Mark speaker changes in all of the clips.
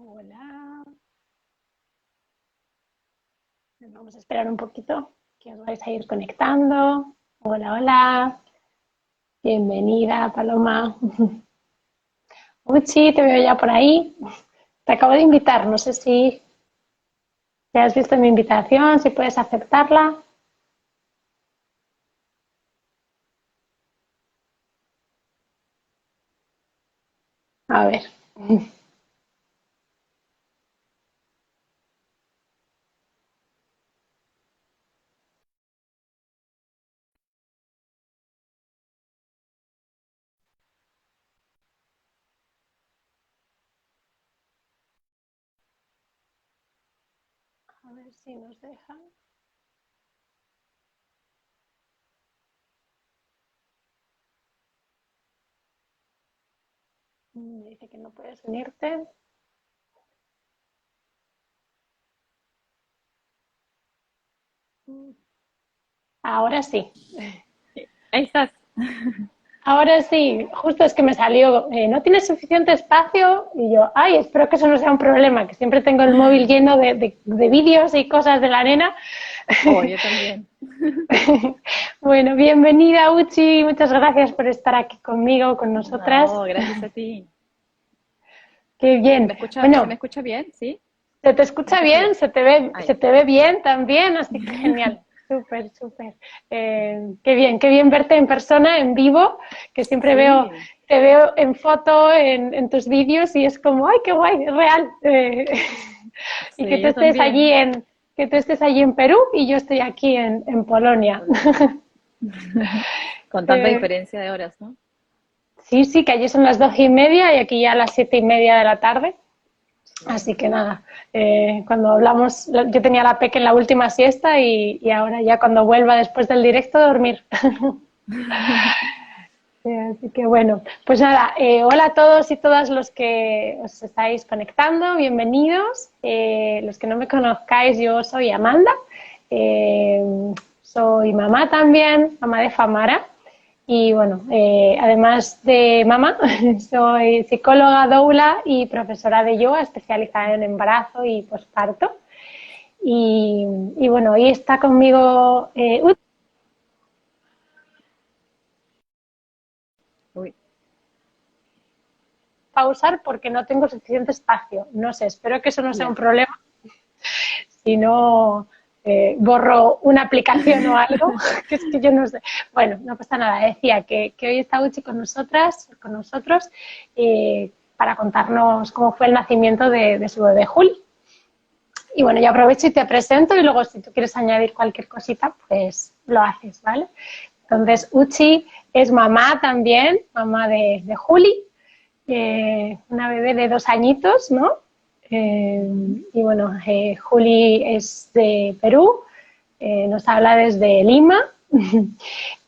Speaker 1: Hola, vamos a esperar un poquito que os vais a ir conectando. Hola, hola, bienvenida Paloma. Uchi, te veo ya por ahí. Te acabo de invitar, no sé si ya has visto mi invitación, si puedes aceptarla. A ver, a ver si nos dejan. Me dice que no puedes unirte. Ahora sí.
Speaker 2: Ahí estás.
Speaker 1: Ahora sí, justo es que me salió, no tienes suficiente espacio y yo, ay, espero que eso no sea un problema, que siempre tengo el móvil lleno de vídeos y cosas de la nena.
Speaker 2: Oh, yo también.
Speaker 1: Bueno, bienvenida Uchi, muchas gracias por estar aquí conmigo, con nosotras.
Speaker 2: No, gracias a ti.
Speaker 1: Qué
Speaker 2: ¿Se
Speaker 1: bien.
Speaker 2: me
Speaker 1: Bueno,
Speaker 2: escucha bien? ¿Sí?
Speaker 1: se te
Speaker 2: ¿Se me
Speaker 1: escucha
Speaker 2: escucha bien?
Speaker 1: bien,
Speaker 2: Ah,
Speaker 1: se
Speaker 2: ya.
Speaker 1: te ve bien también, así que genial. Súper, súper. Qué bien verte en persona, en vivo, que siempre veo,
Speaker 2: Sí,
Speaker 1: te veo en foto, en tus vídeos y es como, ay, qué guay, es real. Y que
Speaker 2: sí,
Speaker 1: tú
Speaker 2: yo
Speaker 1: estés allí
Speaker 2: también.
Speaker 1: que tú estés allí en Perú y yo estoy aquí en
Speaker 2: En
Speaker 1: Polonia.
Speaker 2: Polonia. Con tanta
Speaker 1: Eh,
Speaker 2: diferencia de horas, ¿no?
Speaker 1: sí, sí, que allí son las 12:30 y aquí ya las 7:30 de la tarde.
Speaker 2: Sí.
Speaker 1: Así que nada, cuando hablamos, yo tenía la peque en la última siesta y ahora ya cuando vuelva después del directo, dormir. Así que bueno, pues nada, hola a todos y todas los que os estáis conectando, bienvenidos. Los que no me conozcáis, yo soy Amanda, eh, soy mamá también, mamá de Famara. Y bueno, además de mamá, soy psicóloga doula y profesora de yoga especializada en embarazo y posparto. Y, y bueno, hoy está conmigo
Speaker 2: Uy,
Speaker 1: pausar porque no tengo suficiente espacio. No sé, espero que eso no sea un
Speaker 2: ya.
Speaker 1: problema. Si no, borro una aplicación o algo, que es que yo no sé. Bueno, no pasa nada. Decía que hoy está Uchi con nosotras, con nosotros, para contarnos cómo fue el nacimiento de su bebé Juli. Y bueno, yo aprovecho y te presento y luego si tú quieres añadir cualquier cosita, pues lo haces, ¿vale? Entonces, Uchi es mamá también, mamá de Juli, una bebé de 2 añitos, ¿no? Y bueno, Juli es de Perú, nos habla desde Lima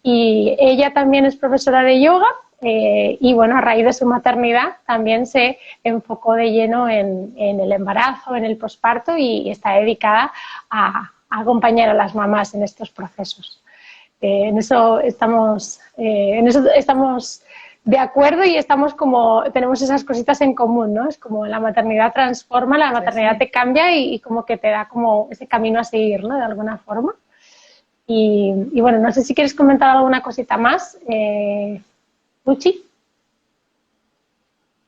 Speaker 1: y ella también es profesora de yoga y bueno, a raíz de su maternidad también se enfocó de lleno en el embarazo, en el posparto y está dedicada a acompañar a las mamás en estos procesos. En eso estamos de acuerdo y estamos como, tenemos esas cositas en común, ¿no? Es como la maternidad transforma, la
Speaker 2: Pues
Speaker 1: maternidad
Speaker 2: sí.
Speaker 1: te cambia y como que te da como ese camino a seguir, ¿no? De alguna forma. Y bueno, no sé si quieres comentar alguna cosita más, Uchi.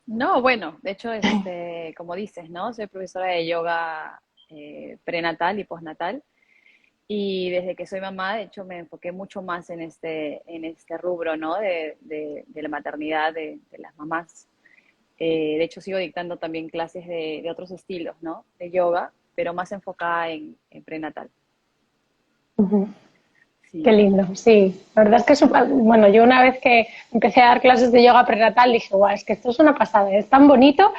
Speaker 2: No, bueno, de hecho, como dices, ¿no? Soy profesora de yoga prenatal y postnatal. Y desde que soy mamá, de hecho, me enfoqué mucho más en este rubro, ¿no? De la maternidad de las mamás. De hecho, sigo dictando también clases de otros estilos, ¿no? De yoga, pero más enfocada en prenatal.
Speaker 1: Uh -huh. Qué
Speaker 2: Sí.
Speaker 1: lindo, sí. La verdad es que, bueno, yo una vez que empecé a dar clases de yoga prenatal dije, guau, es que esto es una pasada, es tan bonito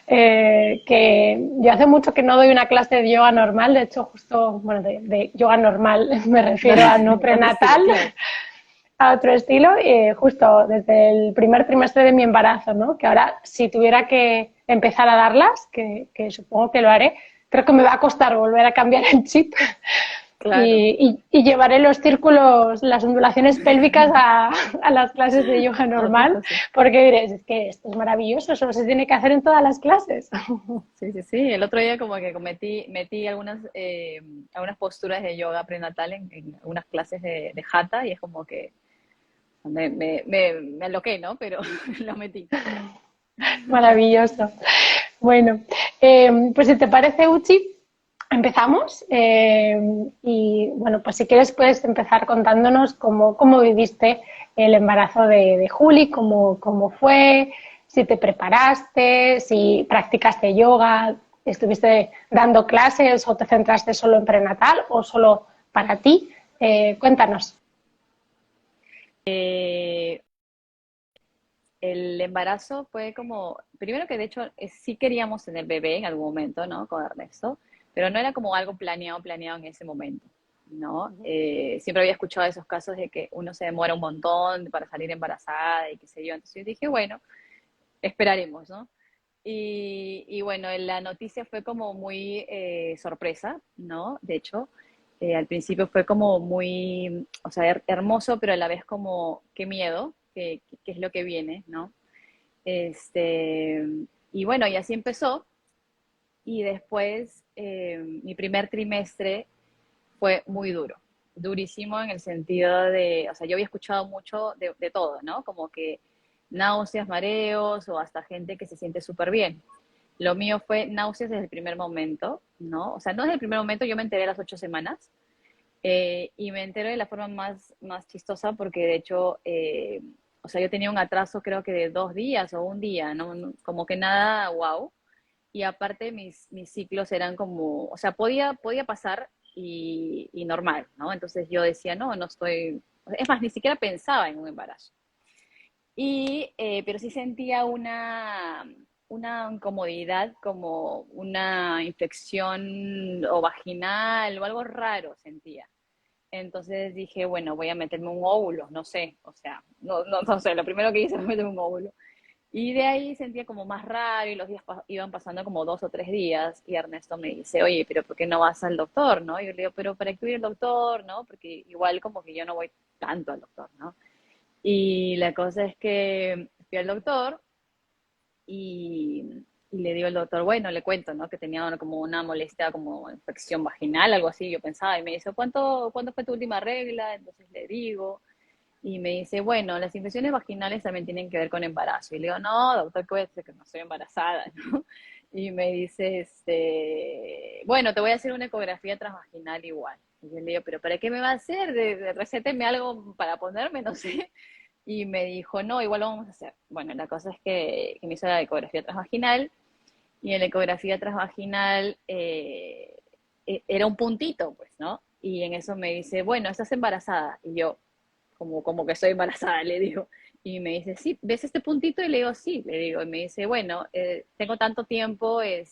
Speaker 1: que yo hace mucho que no doy una clase de yoga normal, de hecho justo, bueno, de yoga normal me refiero a no
Speaker 2: Otro estilo,
Speaker 1: prenatal,
Speaker 2: claro.
Speaker 1: a otro estilo, justo desde el primer trimestre de mi embarazo, ¿no? Que ahora si tuviera que empezar a darlas, que supongo que lo haré, creo que me va a costar volver a cambiar el chip,
Speaker 2: Claro.
Speaker 1: Y llevaré los círculos, las ondulaciones pélvicas a las clases de yoga
Speaker 2: A otras
Speaker 1: normal,
Speaker 2: cosas.
Speaker 1: porque diréis, es que esto es maravilloso, eso se tiene que hacer en todas las clases.
Speaker 2: Sí, sí, sí. El otro día como que metí algunas posturas de yoga prenatal en algunas clases de Hatha y es como que me aloqué, ¿no? Pero lo metí.
Speaker 1: Maravilloso. Bueno, pues si te parece, Uchi, empezamos. Y bueno, pues si quieres puedes empezar contándonos cómo viviste el embarazo de Juli, cómo fue, si te preparaste, si practicaste yoga, estuviste dando clases o te centraste solo en prenatal o solo para ti. Cuéntanos.
Speaker 2: Eh, el embarazo fue como, primero que de hecho sí queríamos tener bebé en algún momento, ¿no? Con Ernesto, pero no era como algo planeado en ese momento, ¿no? Siempre había escuchado esos casos de que uno se demora un montón para salir embarazada y qué sé yo. Entonces yo dije, bueno, esperaremos, ¿no? Y bueno, la noticia fue como muy sorpresa, ¿no? De hecho, al principio fue como muy, o sea, hermoso, pero a la vez como, qué miedo, qué es lo que viene, ¿no? Este, y bueno, y así empezó. Y después, mi primer trimestre fue muy duro, durísimo en el sentido de, o sea, yo había escuchado mucho de todo, ¿no? Como que náuseas, mareos o hasta gente que se siente súper bien. Lo mío fue náuseas desde el primer momento, ¿no? O sea, no desde el primer momento, yo me enteré a las 8 semanas y me enteré de la forma más chistosa porque de hecho, o sea, yo tenía un atraso creo que de 2 días o un día, ¿no? Como que nada, wow. Y aparte mis ciclos eran como, o sea, podía pasar y normal, ¿no? Entonces yo decía, no, no estoy, es más, ni siquiera pensaba en un embarazo. Pero sí sentía una incomodidad, como una infección o vaginal o algo raro sentía. Entonces dije, bueno, voy a meterme un óvulo, no sé, o sea, no sé, lo primero que hice fue meterme un óvulo. Y de ahí sentía como más raro y los días iban pasando como 2 o 3 días y Ernesto me dice, oye, pero ¿por qué no vas al doctor, no? Y yo le digo, pero ¿para qué ir al doctor, no? Porque igual como que yo no voy tanto al doctor, ¿no? Y la cosa es que fui al doctor y le digo al doctor, bueno, le cuento, ¿no? Que tenía como una molestia, como infección vaginal, algo así, yo pensaba, y me dice, ¿cuándo fue tu última regla? Entonces le digo, y me dice, bueno, las infecciones vaginales también tienen que ver con embarazo. Y le digo, no, doctor, ¿qué voy a decir que no estoy embarazada, ¿no? Y me dice, bueno, te voy a hacer una ecografía transvaginal igual. Y yo le digo, ¿pero para qué me va a hacer? Recéteme algo para ponerme, no sé. Y me dijo, no, igual lo vamos a hacer. Bueno, la cosa es que me hizo la ecografía transvaginal y en la ecografía transvaginal era un puntito, pues, ¿no? Y en eso me dice, bueno, estás embarazada. Y yo, como que estoy embarazada, le digo. Y me dice, sí, ¿ves este puntito? Y le digo, sí, le digo. Y me dice, bueno, tengo tanto tiempo en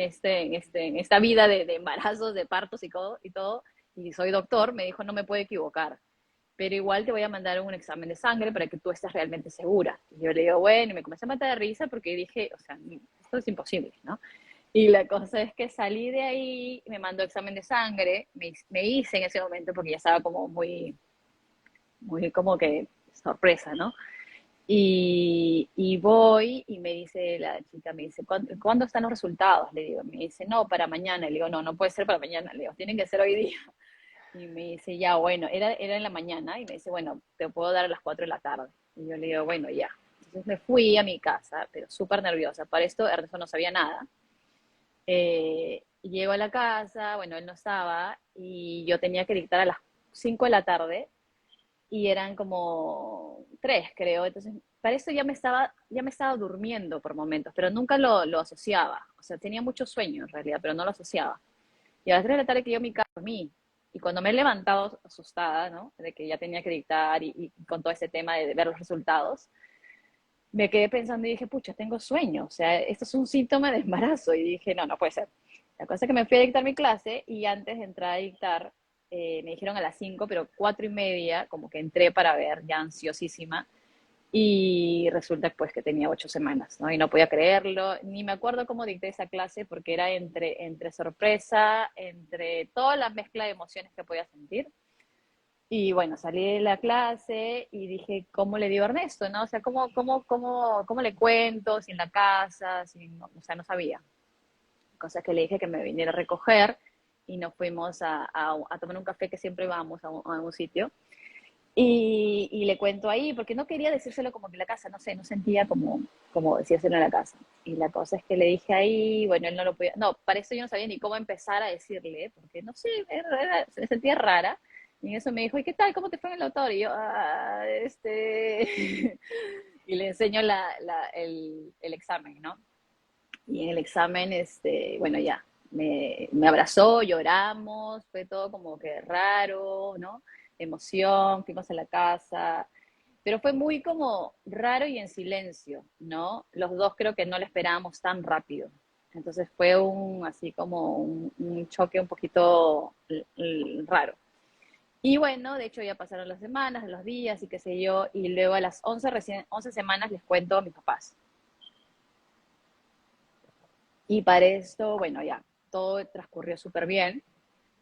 Speaker 2: esta vida de embarazos, de partos y soy doctor, me dijo, no me puedo equivocar, pero igual te voy a mandar un examen de sangre para que tú estés realmente segura. Y yo le digo, bueno, y me comencé a matar de risa porque dije, o sea, esto es imposible, ¿no? Y la cosa es que salí de ahí, me mandó examen de sangre, me hice en ese momento porque ya estaba como muy como que sorpresa, ¿no? Y voy y me dice la chica, me dice, ¿cuándo están los resultados? Le digo, me dice, no, para mañana. Le digo, no, no puede ser para mañana. Le digo, tienen que ser hoy día. Y me dice, ya, bueno, era en la mañana. Y me dice, bueno, te puedo dar a las 4 de la tarde. Y yo le digo, bueno, ya. Entonces me fui a mi casa, pero súper nerviosa. Para esto Ernesto no sabía nada. Llego a la casa, bueno, él no estaba, y yo tenía que dictar a las 5 de la tarde y eran como 3, creo. Entonces, para eso ya me estaba durmiendo por momentos, pero nunca lo asociaba. O sea, tenía mucho sueño en realidad, pero no lo asociaba. Y a las 3 de la tarde que yo mi casa dormí. Y cuando me he levantado asustada, ¿no? De que ya tenía que dictar y con todo ese tema de ver los resultados, me quedé pensando y dije, pucha, tengo sueño. O sea, esto es un síntoma de embarazo. Y dije, no, no puede ser. La cosa es que me fui a dictar mi clase y antes de entrar a dictar, me dijeron a las 5, pero 4:30, como que entré para ver, ya ansiosísima, Y resulta pues que tenía 8 semanas, ¿no? Y no podía creerlo, ni me acuerdo cómo dicté esa clase porque era entre sorpresa, entre toda la mezcla de emociones que podía sentir. Y bueno, salí de la clase y dije, ¿cómo le digo a Ernesto, no? O sea, ¿cómo le cuento? Sin la casa, sin, o sea, no sabía. Cosas que le dije que me viniera a recoger y nos fuimos a tomar un café que siempre vamos a un sitio. Y le cuento ahí, porque no quería decírselo como que en la casa, no sé, no sentía como decírselo en la casa. Y la cosa es que le dije ahí, bueno, él no lo podía, no, para eso yo no sabía ni cómo empezar a decirle, porque no sé, se sentía rara. Y en eso me dijo, ¿y qué tal? ¿Cómo te fue en el autor? Y yo, y le enseño el examen, ¿no? Y en el examen, bueno, ya, me abrazó, lloramos, fue todo como que raro, ¿no? Emoción, fuimos a la casa, pero fue muy como raro y en silencio, ¿no? Los dos creo que no lo esperábamos tan rápido. Entonces fue así como un choque un poquito raro. Y bueno, de hecho ya pasaron las semanas, los días y qué sé yo, y luego a las 11 semanas les cuento a mis papás. Y para esto, bueno, ya, todo transcurrió súper bien,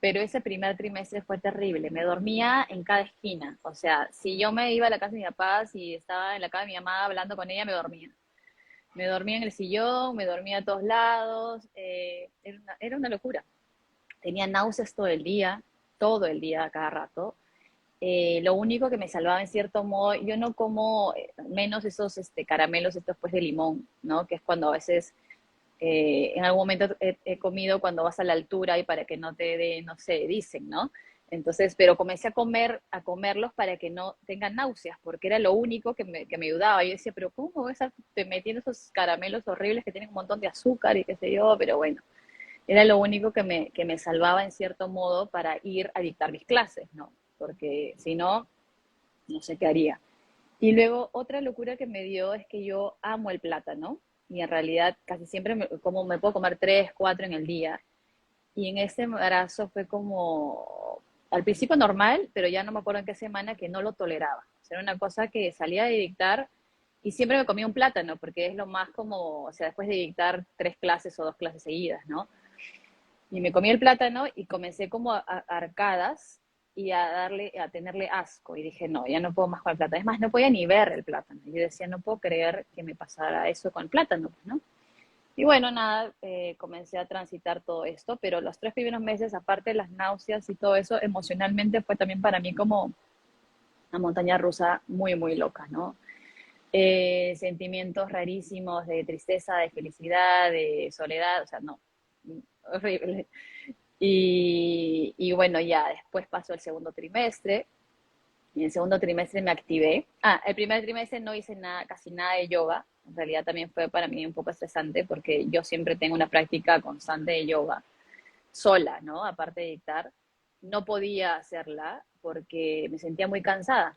Speaker 2: pero ese primer trimestre fue terrible. Me dormía en cada esquina. O sea, si yo me iba a la casa de mi papá, si estaba en la casa de mi mamá hablando con ella, me dormía. Me dormía en el sillón, me dormía a todos lados. Era una locura. Tenía náuseas todo el día, a cada rato. Lo único que me salvaba en cierto modo, yo no como menos esos caramelos estos pues de limón, ¿no? Que es cuando a veces en algún momento he comido cuando vas a la altura y para que no te dé, no sé, dicen, ¿no? Entonces, pero comencé a comerlos para que no tengan náuseas, porque era lo único que me ayudaba. Yo decía, pero ¿cómo voy a estar metiendo esos caramelos horribles que tienen un montón de azúcar y qué sé yo? Pero bueno, era lo único que me salvaba en cierto modo para ir a dictar mis clases, ¿no? Porque si no, no sé qué haría. Y luego otra locura que me dio es que yo amo el plátano y en realidad casi siempre como me puedo comer 3, 4 en el día. Y en ese embarazo fue como al principio normal, pero ya no me acuerdo en qué semana que no lo toleraba. O sea, era una cosa que salía de dictar y siempre me comía un plátano porque es lo más como, o sea, después de dictar 3 clases o 2 clases seguidas, ¿no? Y me comí el plátano y comencé como a arcadas y a tenerle asco. Y dije, no, ya no puedo más con el plátano. Es más, no podía ni ver el plátano. Yo decía, no puedo creer que me pasara eso con el plátano, pues, ¿no? Y bueno, nada, comencé a transitar todo esto, pero los 3 primeros meses, aparte de las náuseas y todo eso, emocionalmente fue también para mí como una montaña rusa muy, muy loca, ¿no? Sentimientos rarísimos de tristeza, de felicidad, de soledad, o sea, no, horrible. Y bueno, ya después pasó el segundo trimestre. Y en el segundo trimestre me activé. El primer trimestre no hice nada, casi nada de yoga. En realidad también fue para mí un poco estresante porque yo siempre tengo una práctica constante de yoga, sola, ¿no? Aparte de dictar. No podía hacerla porque me sentía muy cansada.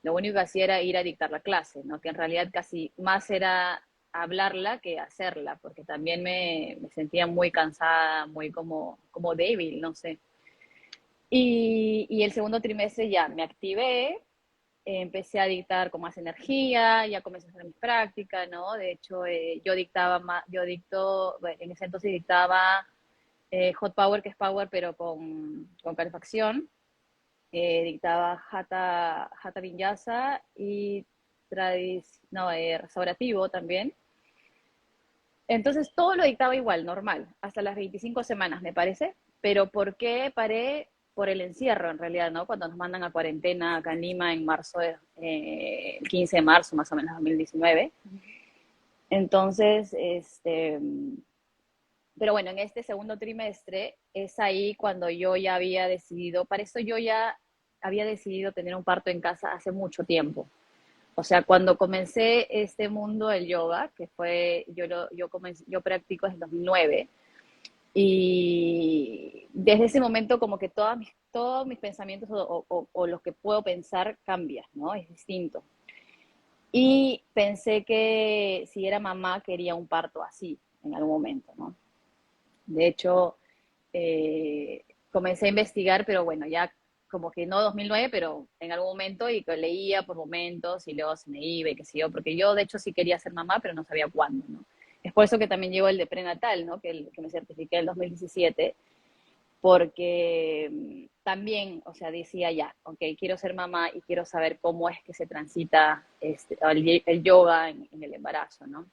Speaker 2: Lo único que hacía era ir a dictar la clase, ¿no? Que en realidad casi más era hablarla que hacerla, porque también me sentía muy cansada, muy como débil, no sé. Y el segundo trimestre ya me activé, empecé a dictar con más energía, ya comencé a hacer mis prácticas, ¿no? De hecho, yo dictaba más, bueno, en ese entonces dictaba Hot Power, que es Power, pero con calefacción. Dictaba Hatha Vinyasa y no, restaurativo también. Entonces todo lo dictaba igual, normal, hasta las 25 semanas, me parece. Pero ¿por qué paré? Por el encierro, en realidad, ¿no? Cuando nos mandan a cuarentena acá en Lima en marzo, el 15 de marzo, más o menos, 2019. Entonces, pero bueno, en este segundo trimestre es ahí cuando yo ya había decidido, para eso yo ya había decidido tener un parto en casa hace mucho tiempo. O sea, cuando comencé este mundo del yoga, que fue, yo practico desde 2009, y desde ese momento como que todos mis pensamientos o lo que puedo pensar cambia, ¿no? Es distinto. Y pensé que si era mamá quería un parto así en algún momento, ¿no? De hecho, comencé a investigar, pero bueno, ya como que no 2009, pero en algún momento, y que leía por momentos, y luego se me iba, y qué sé yo, porque yo de hecho sí quería ser mamá, pero no sabía cuándo, ¿no? Es por eso que también llegó el de prenatal, ¿no? Que me certifiqué en el 2017, porque también, o sea, decía ya, ok, quiero ser mamá y quiero saber cómo es que se transita el yoga en el embarazo, ¿no?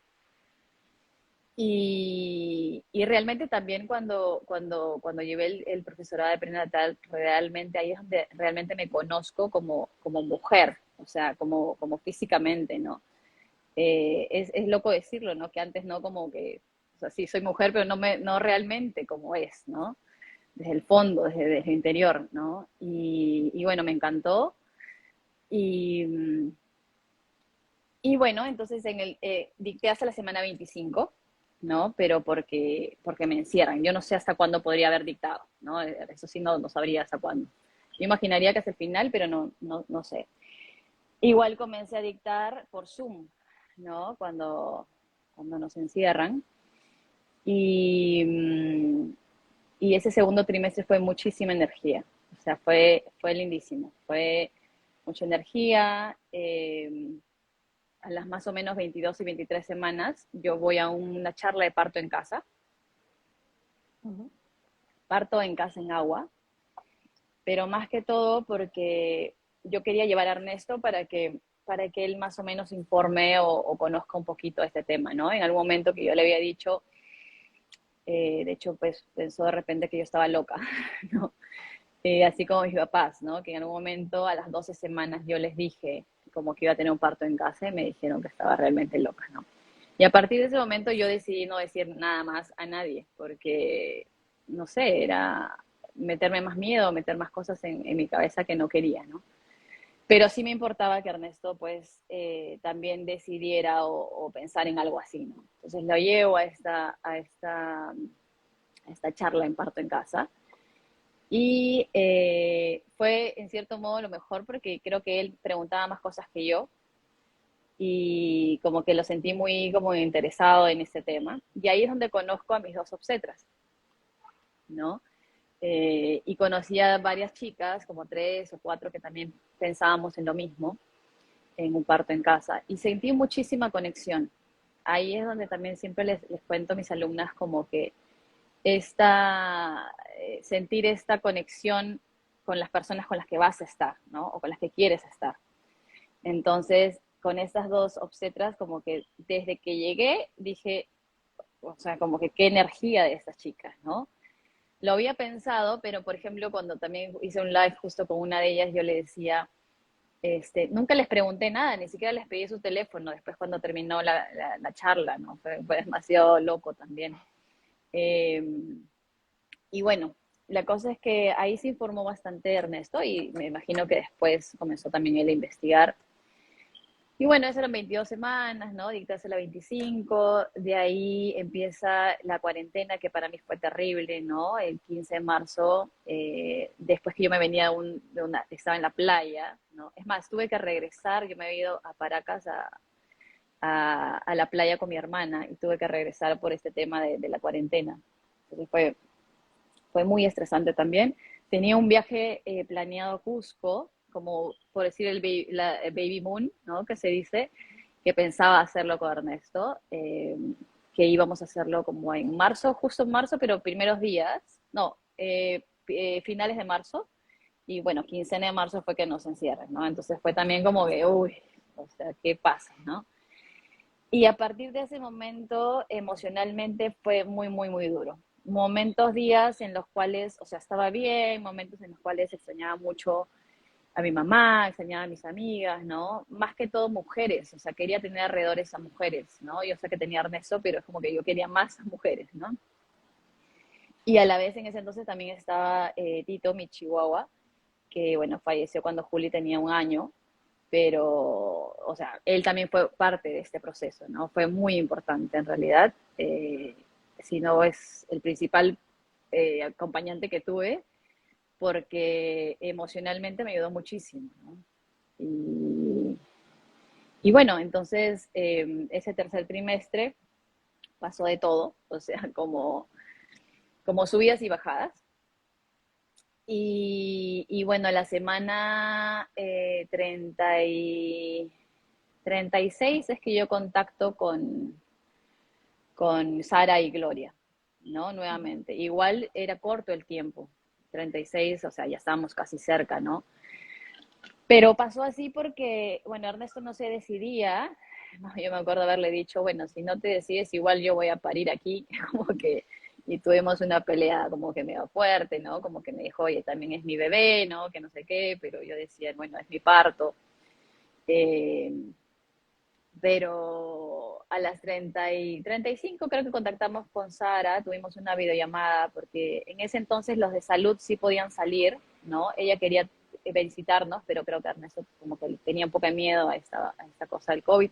Speaker 2: Y realmente también cuando llevé el profesorado de prenatal, realmente ahí es donde realmente me conozco como mujer, o sea, como físicamente, ¿no? Es loco decirlo, ¿no? Que antes no como que, o sea, sí soy mujer, pero no realmente como es, ¿no? Desde el fondo, desde el interior, ¿no? Y bueno, me encantó. Y, y bueno, entonces dicté hasta la semana 25, ¿no? Pero porque me encierran. Yo no sé hasta cuándo podría haber dictado, ¿no? Eso sí, no sabría hasta cuándo. Yo imaginaría que hasta el final, pero no sé. Igual comencé a dictar por Zoom, ¿no? Cuando nos encierran. Y, y ese segundo trimestre fue muchísima energía. O sea, fue lindísimo. Fue mucha energía. A las más o menos 22 y 23 semanas, yo voy a una charla de parto en casa. Parto en casa en agua. Pero más que todo porque yo quería llevar a Ernesto para que él más o menos informe o conozca un poquito este tema, ¿no? En algún momento que yo le había dicho, de hecho, pues pensó de repente que yo estaba loca, ¿no? Así como mis papás, ¿no? Que en algún momento a las 12 semanas yo les dije como que iba a tener un parto en casa y me dijeron que estaba realmente loca, ¿no? Y a partir de ese momento yo decidí no decir nada más a nadie, porque, no sé, era meterme más miedo, meter más cosas en mi cabeza que no quería, ¿no? Pero sí me importaba que Ernesto, pues, también decidiera o pensar en algo así, ¿no? Entonces lo llevo a esta charla en parto en casa. Y fue, en cierto modo, lo mejor porque creo que él preguntaba más cosas que yo y como que lo sentí muy como interesado en ese tema. Y ahí es donde conozco a mis dos obstetras, ¿no? Y conocí a varias chicas, como 3 o 4, que también pensábamos en lo mismo, en un parto en casa, y sentí muchísima conexión. Ahí es donde también siempre les cuento a mis alumnas como que sentir esta conexión con las personas con las que vas a estar, ¿no? O con las que quieres estar. Entonces, con estas dos obstetras, como que desde que llegué, dije, o sea, como que qué energía de estas chicas, ¿no? Lo había pensado, pero por ejemplo, cuando también hice un live justo con una de ellas, yo le decía, nunca les pregunté nada, ni siquiera les pedí su teléfono después cuando terminó la charla, ¿no? Fue demasiado loco también. Eh, y bueno, la cosa es que ahí se informó bastante Ernesto y me imagino que después comenzó también él a investigar. Y bueno, esas eran 22 semanas, ¿no? Dictarse la 25, de ahí empieza la cuarentena, que para mí fue terrible, ¿no? El 15 de marzo, después que yo me venía estaba en la playa, ¿no? Es más, tuve que regresar, yo me había ido a Paracas a la playa con mi hermana y tuve que regresar por este tema de la cuarentena. Entonces fue muy estresante también. Tenía un viaje planeado a Cusco, como por decir el Baby Moon, ¿no? Que se dice, que pensaba hacerlo con Ernesto, que íbamos a hacerlo como en marzo, justo en marzo, pero primeros días, no, finales de marzo, y bueno, quincena de marzo fue que nos encierran, ¿no? Entonces fue también como que, uy, o sea, ¿qué pasa, no? Y a partir de ese momento, emocionalmente fue muy, muy, muy duro. Momentos, días en los cuales, o sea, estaba bien, momentos en los cuales extrañaba mucho a mi mamá, extrañaba a mis amigas, ¿no? Más que todo mujeres, o sea, quería tener alrededor a mujeres, ¿no? Yo sé que tenía a Ernesto, pero es como que yo quería más mujeres, ¿no? Y a la vez en ese entonces también estaba Tito, mi chihuahua, que, bueno, falleció cuando Juli tenía 1 año, pero, o sea, él también fue parte de este proceso, ¿no? Fue muy importante en realidad, si no es el principal acompañante que tuve, porque emocionalmente me ayudó muchísimo, ¿no? Y bueno, entonces ese tercer trimestre pasó de todo, o sea, como subidas y bajadas. Y bueno, la semana 36 es que yo contacto con Sara y Gloria, ¿no? Nuevamente. Igual era corto el tiempo, 36, o sea, ya estábamos casi cerca, ¿no? Pero pasó así porque, bueno, Ernesto no se decidía, no, yo me acuerdo haberle dicho, bueno, si no te decides, igual yo voy a parir aquí, como que, y tuvimos una pelea como que medio fuerte, ¿no? Como que me dijo, oye, también es mi bebé, ¿no? Que no sé qué, pero yo decía, bueno, es mi parto. Eh, pero a las 35 creo que contactamos con Sara, tuvimos una videollamada, porque en ese entonces los de salud sí podían salir, ¿no? Ella quería visitarnos, pero creo que Ernesto como que tenía un poco de miedo a esta cosa del COVID.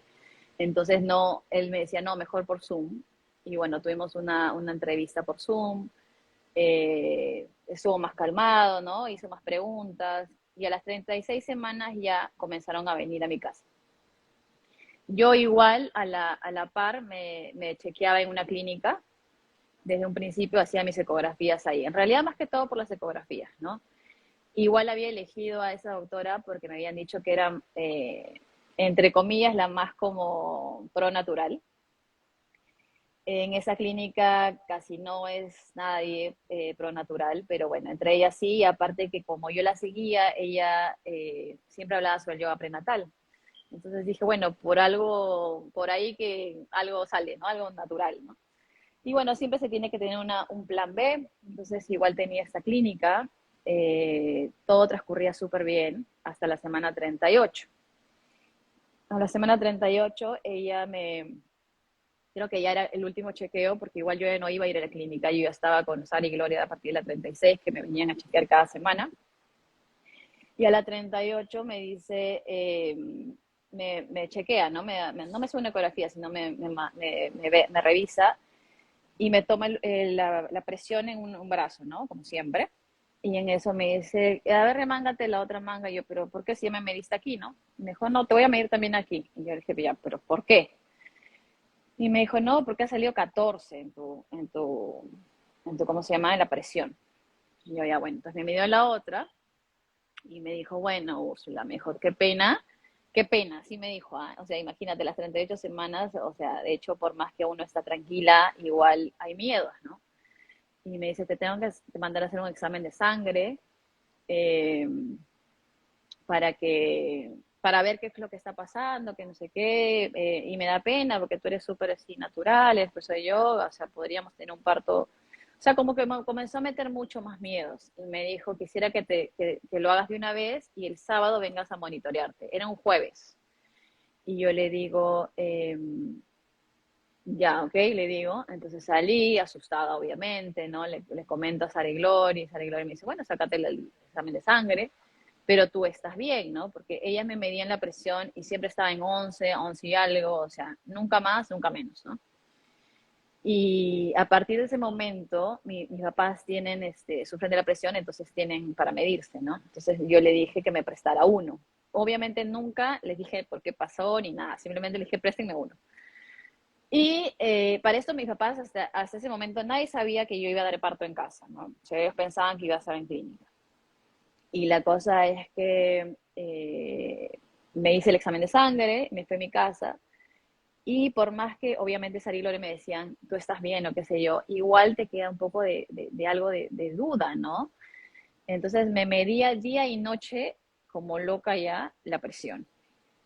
Speaker 2: Entonces no, él me decía, no, mejor por Zoom. Y bueno, tuvimos una entrevista por Zoom, estuvo más calmado, ¿no? Hizo más preguntas, y a las 36 semanas ya comenzaron a venir a mi casa. Yo igual a la par me chequeaba en una clínica. Desde un principio hacía mis ecografías ahí. En realidad más que todo por las ecografías, ¿no? Igual había elegido a esa doctora porque me habían dicho que era, entre comillas, la más como pro natural. En esa clínica casi no es nadie pro natural, pero bueno, entre ellas sí, y aparte que como yo la seguía, ella siempre hablaba sobre el yoga prenatal. Entonces dije, bueno, por algo, por ahí que algo sale, ¿no? Algo natural, ¿no? Y bueno, siempre se tiene que tener un plan B, entonces igual tenía esta clínica, todo transcurría súper bien hasta la semana 38. A la semana 38 creo que ya era el último chequeo, porque igual yo ya no iba a ir a la clínica, yo ya estaba con Sara y Gloria a partir de la 36, que me venían a chequear cada semana. Y a la 38 me dice, me chequea, ¿no? No me sube una ecografía, sino me revisa y me toma la presión en un brazo, ¿no? Como siempre. Y en eso me dice, a ver, remángate la otra manga. Y yo, pero ¿por qué si me mediste aquí, no? Y me dijo, no, te voy a medir también aquí. Y yo le dije, ya, pero ¿por qué? Y me dijo, no, porque ha salido 14 ¿cómo se llama? En la presión. Y yo, ya, bueno, entonces me midió la otra y me dijo, bueno, Úrsula, mejor, qué pena, sí me dijo, ah, o sea, imagínate, las 38 semanas, o sea, de hecho, por más que uno está tranquila, igual hay miedos, ¿no? Y me dice, te tengo que mandar a hacer un examen de sangre eh, para ver qué es lo que está pasando, que no sé qué, y me da pena porque tú eres súper así natural, después soy yo, o sea, podríamos tener un parto, o sea, como que me comenzó a meter mucho más miedos, y me dijo, quisiera que lo hagas de una vez y el sábado vengas a monitorearte, era un jueves, y yo le digo, ya, ok, le digo. Entonces salí, asustada, obviamente, ¿no? Le comento a Sara y Sara y Gloria me dice, bueno, sácate el examen de sangre, pero tú estás bien, ¿no? Porque ella me medía en la presión y siempre estaba en 11, 11 y algo, o sea, nunca más, nunca menos, ¿no? Y a partir de ese momento, mis papás sufren de la presión, entonces tienen para medirse, ¿no? Entonces yo le dije que me prestara uno. Obviamente nunca les dije por qué pasó ni nada, simplemente le dije, préstenme uno. Y para esto mis papás hasta ese momento nadie sabía que yo iba a dar parto en casa, ¿no? O sea, ellos pensaban que iba a estar en clínica. Y la cosa es que me hice el examen de sangre, me fui a mi casa, y por más que obviamente Sara y Lore me decían, tú estás bien o qué sé yo, igual te queda un poco de algo de duda, ¿no? Entonces me medía día y noche como loca ya la presión.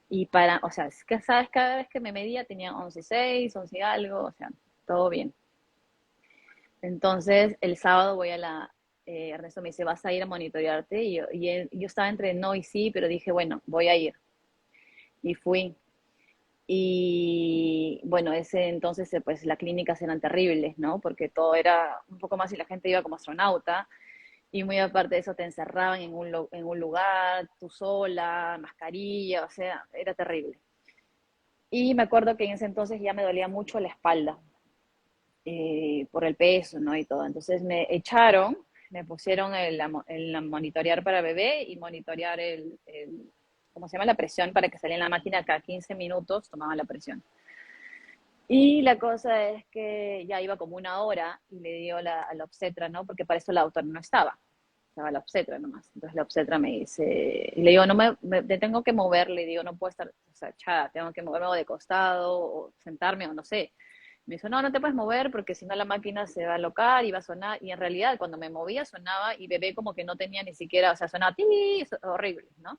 Speaker 2: Y o sea, es que sabes, cada vez que me medía tenía 11,6, 11 y algo, o sea, todo bien. Entonces, el sábado Ernesto me dice, vas a ir a monitorearte, yo estaba entre no y sí, pero dije, bueno, voy a ir. Y fui. Y bueno, ese entonces, pues las clínicas eran terribles, ¿no? Porque todo era un poco más y la gente iba como astronauta. Y muy aparte de eso, te encerraban en un lugar, tú sola, mascarilla, o sea, era terrible. Y me acuerdo que en ese entonces ya me dolía mucho la espalda por el peso, ¿no? Y todo. Entonces me echaron, me pusieron el monitorear para bebé y monitorear ¿cómo se llama? La presión para que saliera en la máquina cada 15 minutos, tomaban la presión. Y la cosa es que ya iba como una hora y le dio a la obstetra, ¿no? Porque para eso la doctora no estaba. estaba la obstetra nomás. Entonces la obstetra me dice, y le digo, no me tengo que mover, le digo, no puedo estar, o sea, echada, tengo que moverme o de costado, o sentarme, o no sé. Me dijo, no, no te puedes mover porque si no la máquina se va a alocar y va a sonar. Y en realidad cuando me movía sonaba y bebé como que no tenía ni siquiera, o sea, sonaba horrible, ¿no?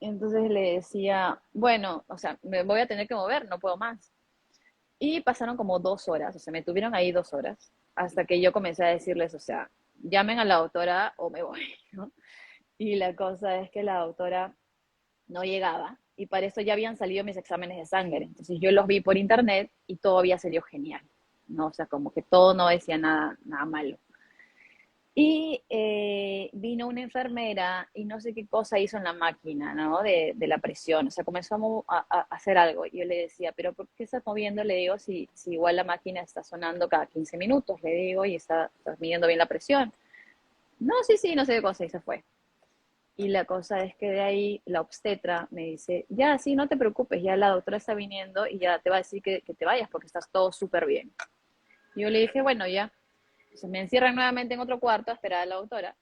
Speaker 2: Entonces le decía, bueno, o sea, me voy a tener que mover, no puedo más. Y pasaron como 2 horas, o sea, me tuvieron ahí 2 horas, hasta que yo comencé a decirles, o sea, llamen a la doctora o me voy, ¿no? Y la cosa es que la doctora no llegaba, y para eso ya habían salido mis exámenes de sangre. Entonces yo los vi por internet y todo había salido genial, ¿no? O sea, como que todo no decía nada, nada malo. Y vino una enfermera y no sé qué cosa hizo en la máquina, ¿no? De la presión. O sea, comenzó a hacer algo. Y yo le decía, ¿pero por qué estás moviendo? Le digo, si igual la máquina está sonando cada 15 minutos, le digo, y estás midiendo bien la presión. No, sí, sí, no sé qué cosa, y se fue. Y la cosa es que de ahí la obstetra me dice, ya, sí, no te preocupes, ya la doctora está viniendo y ya te va a decir que te vayas porque estás todo súper bien. Y yo le dije, bueno, ya. Entonces me encierran nuevamente en otro cuarto a esperar a la doctora.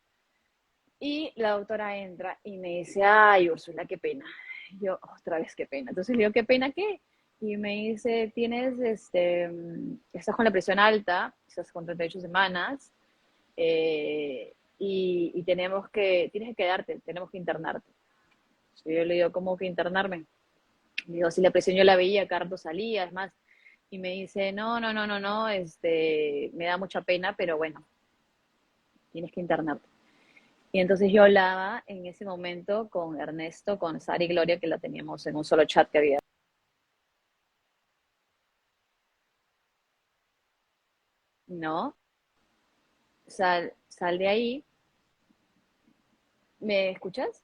Speaker 2: Y la doctora entra y me dice, ay, Úrsula, qué pena. Y yo, otra vez, qué pena. Entonces le digo, ¿qué pena qué? Y me dice, estás con la presión alta, estás con 38 semanas, y tienes que quedarte, tenemos que internarte. Y yo le digo, ¿cómo que internarme? Le digo, si la presión yo la veía, cada rato salía, es más. Y me dice, no, no, no, no, no, me da mucha pena, pero bueno, tienes que internarte. Y entonces yo hablaba en ese momento con Ernesto, con Sara y Gloria, que la teníamos en un solo chat que había. No, sal de ahí. ¿Me escuchas?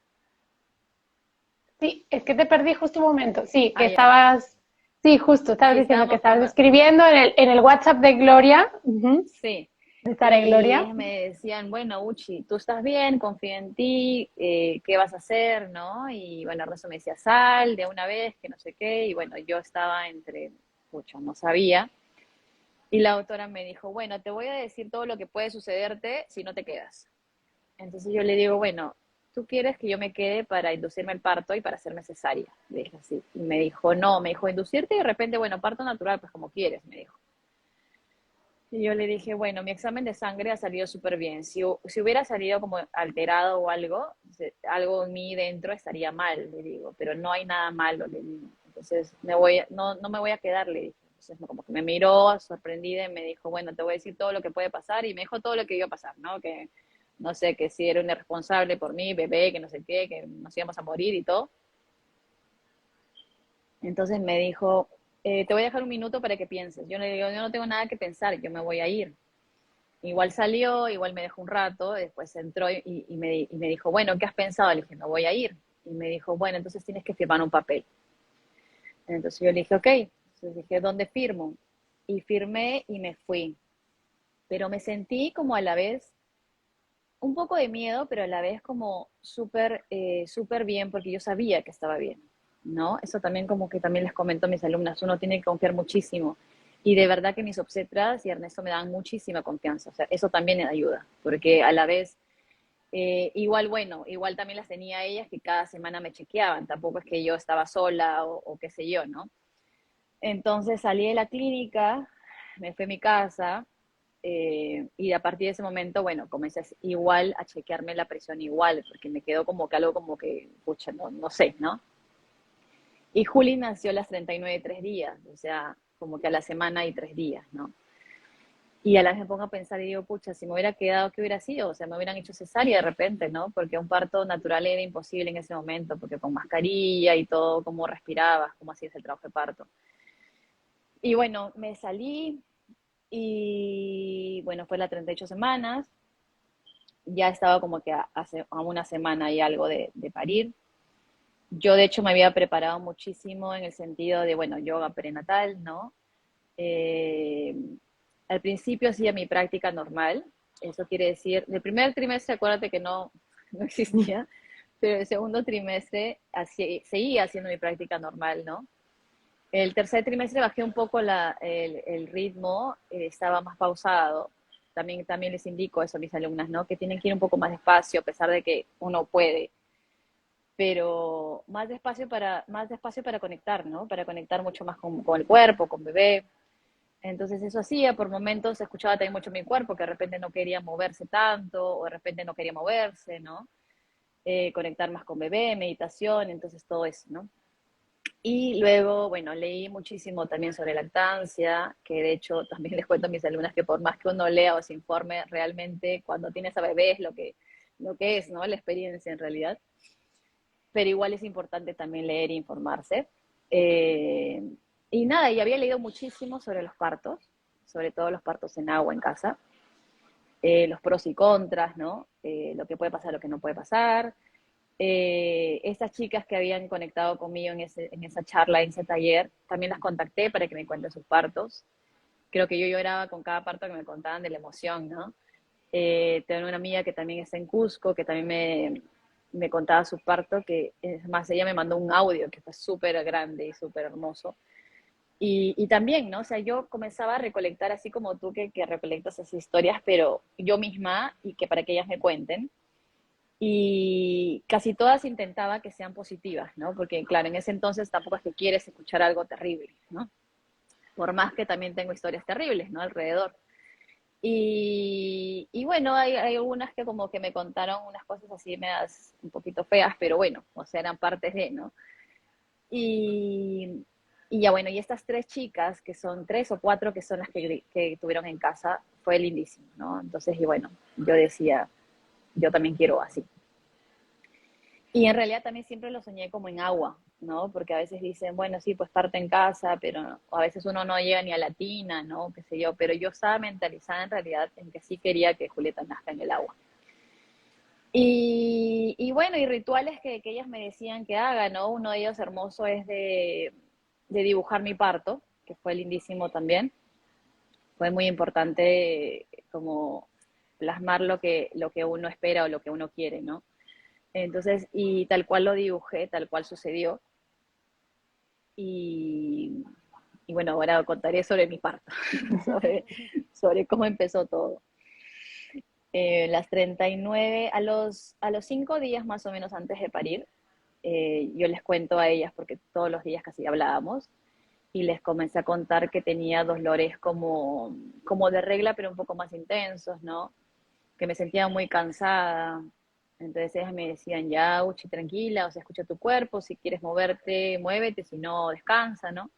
Speaker 1: Sí, es que te perdí justo un momento. Sí, que
Speaker 2: Ah, ya.
Speaker 1: estabas, sí, justo, estabas
Speaker 2: Sí,
Speaker 1: diciendo que
Speaker 2: estábamos
Speaker 1: estabas escribiendo en el WhatsApp de Gloria,
Speaker 2: sí.
Speaker 1: de Sara y
Speaker 2: Y
Speaker 1: Gloria.
Speaker 2: ellas me decían, bueno, Uchi, tú estás bien, confío en ti, ¿qué vas a hacer, no? Y bueno, Ernesto me decía, sal de una vez, que no sé qué, y bueno, yo estaba entre, pucha, no sabía. Y la autora me dijo, bueno, te voy a decir todo lo que puede sucederte si no te quedas. Entonces yo le digo, bueno, ¿tú quieres que yo me quede para inducirme el parto y para hacerme cesárea? Le dije así. Y me dijo, no, me dijo, inducirte y de repente, bueno, parto natural, pues como quieres, me dijo. Y yo le dije, bueno, mi examen de sangre ha salido súper bien. Si hubiera salido como alterado o algo, algo en mí dentro estaría mal, le digo, pero no hay nada malo, le digo. Entonces, no me voy a quedar, le dije. Entonces, como que me miró sorprendida y me dijo, bueno, te voy a decir todo lo que puede pasar. Y me dijo todo lo que iba a pasar, ¿no? Que, no sé, que si era un irresponsable por mí, bebé, que no sé qué, que nos íbamos a morir y todo. Entonces me dijo, te voy a dejar un minuto para que pienses. Yo le digo, yo no tengo nada que pensar, yo me voy a ir. Igual salió, igual me dejó un rato, después entró y me dijo, bueno, ¿qué has pensado? Le dije, me voy a ir. Y me dijo, bueno, entonces tienes que firmar un papel. Entonces yo le dije, ok. Entonces dije, ¿dónde firmo? Y firmé y me fui. Pero me sentí como a la vez un poco de miedo, pero a la vez como súper bien, porque yo sabía que estaba bien, ¿no? Eso también como que también les comento a mis alumnas, uno tiene que confiar muchísimo. Y de verdad que mis obstetras y Ernesto me dan muchísima confianza, o sea, eso también me ayuda, porque a la vez, igual, bueno, igual también las tenía ellas que cada semana me chequeaban, tampoco es que yo estaba sola o qué sé yo, ¿no? Entonces salí de la clínica, me fui a mi casa, y a partir de ese momento, bueno, comencé igual a chequearme la presión igual, porque me quedó como que algo como que, pucha, no sé, ¿no? Y Juli nació a las 39 3 días, o sea, como que a la semana y 3 días, ¿no? Y a la vez me pongo a pensar y digo, pucha, si me hubiera quedado, ¿qué hubiera sido? O sea, me hubieran hecho cesárea de repente, ¿no? Porque un parto natural era imposible en ese momento, porque con mascarilla y todo, cómo respirabas, cómo hacías el trabajo de parto. Y bueno, me salí y bueno, fue las 38 semanas, ya estaba como que hace a una semana y algo de parir. Yo de hecho me había preparado muchísimo en el sentido de, bueno, yoga prenatal, ¿no? Eh, Al principio hacía mi práctica normal, eso quiere decir, el primer trimestre acuérdate que no existía, pero el segundo trimestre seguía haciendo mi práctica normal, ¿no? El tercer trimestre bajé un poco el ritmo, estaba más pausado, también les indico eso a mis alumnas, ¿no? Que tienen que ir un poco más despacio, a pesar de que uno puede, pero más despacio para conectar, ¿no? Para conectar mucho más con el cuerpo, con bebé. Entonces eso hacía, por momentos escuchaba también mucho mi cuerpo, que de repente no quería moverse tanto, o de repente no quería moverse, ¿no? Conectar más con bebé, meditación, entonces todo eso, ¿no? Y luego, bueno, leí muchísimo también sobre lactancia, que de hecho también les cuento a mis alumnas que por más que uno lea o se informe, realmente cuando tienes a bebé es lo que es, ¿no? La experiencia en realidad. Pero igual es importante también leer e informarse. Eh, y nada, y había leído muchísimo sobre los partos, sobre todo los partos en agua en casa, los pros y contras, ¿no? Lo que puede pasar, lo que no puede pasar. Estas chicas que habían conectado conmigo en esa charla, en ese taller, también las contacté para que me cuenten sus partos. Creo que yo lloraba con cada parto que me contaban de la emoción, ¿no? Tengo una amiga que también está en Cusco, que también me contaba su parto, que es más, ella me mandó un audio que fue súper grande y súper hermoso. Y también, ¿no? O sea, yo comenzaba a recolectar, así como tú que recolectas esas historias, pero yo misma y que para que ellas me cuenten. Y casi todas intentaba que sean positivas, ¿no? Porque, claro, en ese entonces tampoco es que quieres escuchar algo terrible, ¿no? Por más que también tengo historias terribles, ¿no? Alrededor. Y bueno, hay algunas que como que me contaron unas cosas así medias un poquito feas, pero bueno, o sea, eran partes de, ¿no? Y, y ya bueno, y estas tres chicas, que son tres o cuatro que son las que tuvieron en casa, fue lindísimo, ¿no? Entonces, y bueno, yo decía, yo también quiero así. Y en realidad también siempre lo soñé como en agua, ¿no? Porque a veces dicen, bueno, sí, pues parte en casa, pero a veces uno no llega ni a la tina, ¿no? Qué sé yo, pero yo estaba mentalizada en realidad en que sí quería que Julieta nazca en el agua. Y bueno, y rituales que ellas me decían que haga, ¿no? Uno de ellos hermoso es de dibujar mi parto, que fue lindísimo también. Fue muy importante como plasmar lo que uno espera o lo que uno quiere, ¿no? Entonces, y tal cual lo dibujé, tal cual sucedió. Y, y bueno, ahora contaré sobre mi parto, sobre, sobre cómo empezó todo. Las 39, a los 5 días más o menos antes de parir, yo les cuento a ellas, porque todos los días casi hablábamos, y les comencé a contar que tenía dolores como de regla, pero un poco más intensos, ¿no? Que me sentía muy cansada. Entonces ellas me decían, ya, Uchi, tranquila, o sea, escucha tu cuerpo, si quieres moverte, muévete, si no, descansa, ¿no?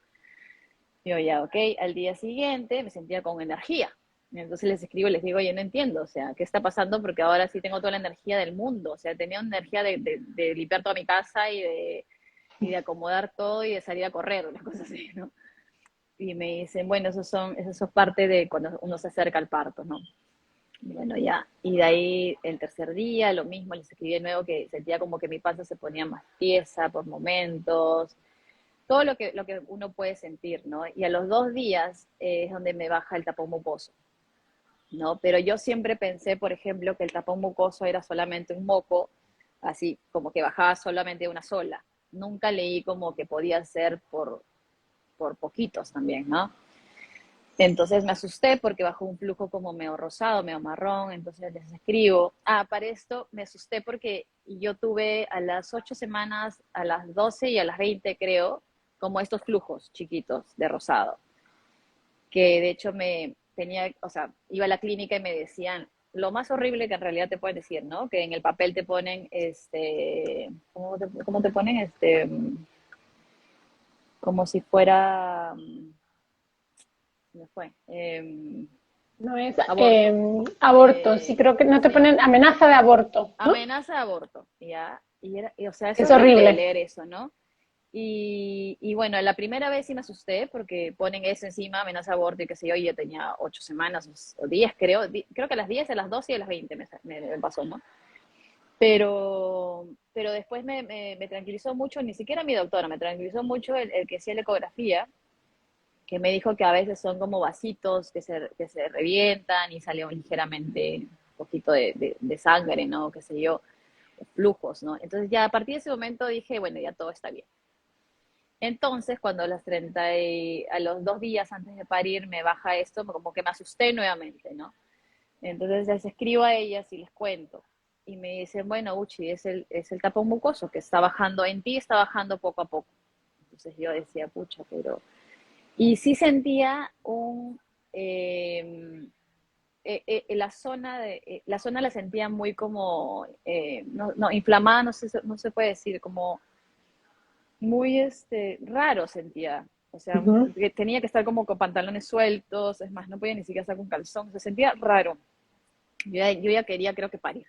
Speaker 2: Yo ya, ok, al día siguiente me sentía con energía. Entonces les escribo y les digo, oye, no entiendo, o sea, ¿qué está pasando? Porque ahora sí tengo toda la energía del mundo, o sea, tenía una energía de limpiar toda mi casa y de acomodar todo y de salir a correr, una cosa así, ¿no? Y me dicen, bueno, eso es parte de cuando uno se acerca al parto, ¿no? Y bueno, ya. Y de ahí el tercer día, lo mismo, les escribí de nuevo que sentía como que mi panza se ponía más tiesa por momentos, todo lo que uno puede sentir, ¿no? Y a los 2 días es donde me baja el tapón mucoso, ¿no? Pero yo siempre pensé, por ejemplo, que el tapón mucoso era solamente un moco, así como que bajaba solamente una sola. Nunca leí como que podía ser por poquitos también, ¿no? Entonces me asusté porque bajó un flujo como medio rosado, medio marrón, entonces les escribo. Ah, para esto me asusté porque yo tuve a las 8 semanas, a las 12 y a las 20 creo, como estos flujos chiquitos de rosado, que de hecho me tenía, o sea, iba a la clínica y me decían, lo más horrible que en realidad te pueden decir, ¿no? Que en el papel te ponen, cómo te ponen? Como si fuera, me fue,
Speaker 1: No es
Speaker 2: aborto.
Speaker 1: aborto, sí creo que no te
Speaker 2: Sí,
Speaker 1: ponen amenaza de aborto, ¿no?
Speaker 2: amenaza de aborto, ¿ya? O sea, es
Speaker 1: Es
Speaker 2: horrible
Speaker 1: horrible.
Speaker 2: leer eso, ¿no? Y bueno, la primera vez sí me asusté porque ponen eso encima, amenaza de aborto y qué sé yo, y yo tenía 8 semanas o 10, creo, creo que a las 10, a las 12 y a las 20 me pasó, ¿no? Pero después me tranquilizó mucho, ni siquiera mi doctora, me tranquilizó mucho el que hacía la ecografía, que me dijo que a veces son como vasitos que se revientan y sale ligeramente un poquito de sangre, ¿no? Qué sé yo, flujos, ¿no? Entonces ya a partir de ese momento dije, bueno, ya todo está bien. Entonces, cuando a los 2 días antes de parir me baja esto, como que me asusté nuevamente, ¿no? Entonces les escribo a ellas y les cuento. Y me dicen, bueno, Uchi, es el tapón mucoso que está bajando en ti, está bajando poco a poco. Entonces yo decía, pucha, pero... Y sí sentía eh, la zona la sentía muy como, no, inflamada, no se puede decir, como muy raro sentía. O sea,
Speaker 1: Ujú.
Speaker 2: que tenía que estar como con pantalones sueltos, es más, no podía ni siquiera estar con calzón, se sentía raro. Yo ya quería, creo que parir.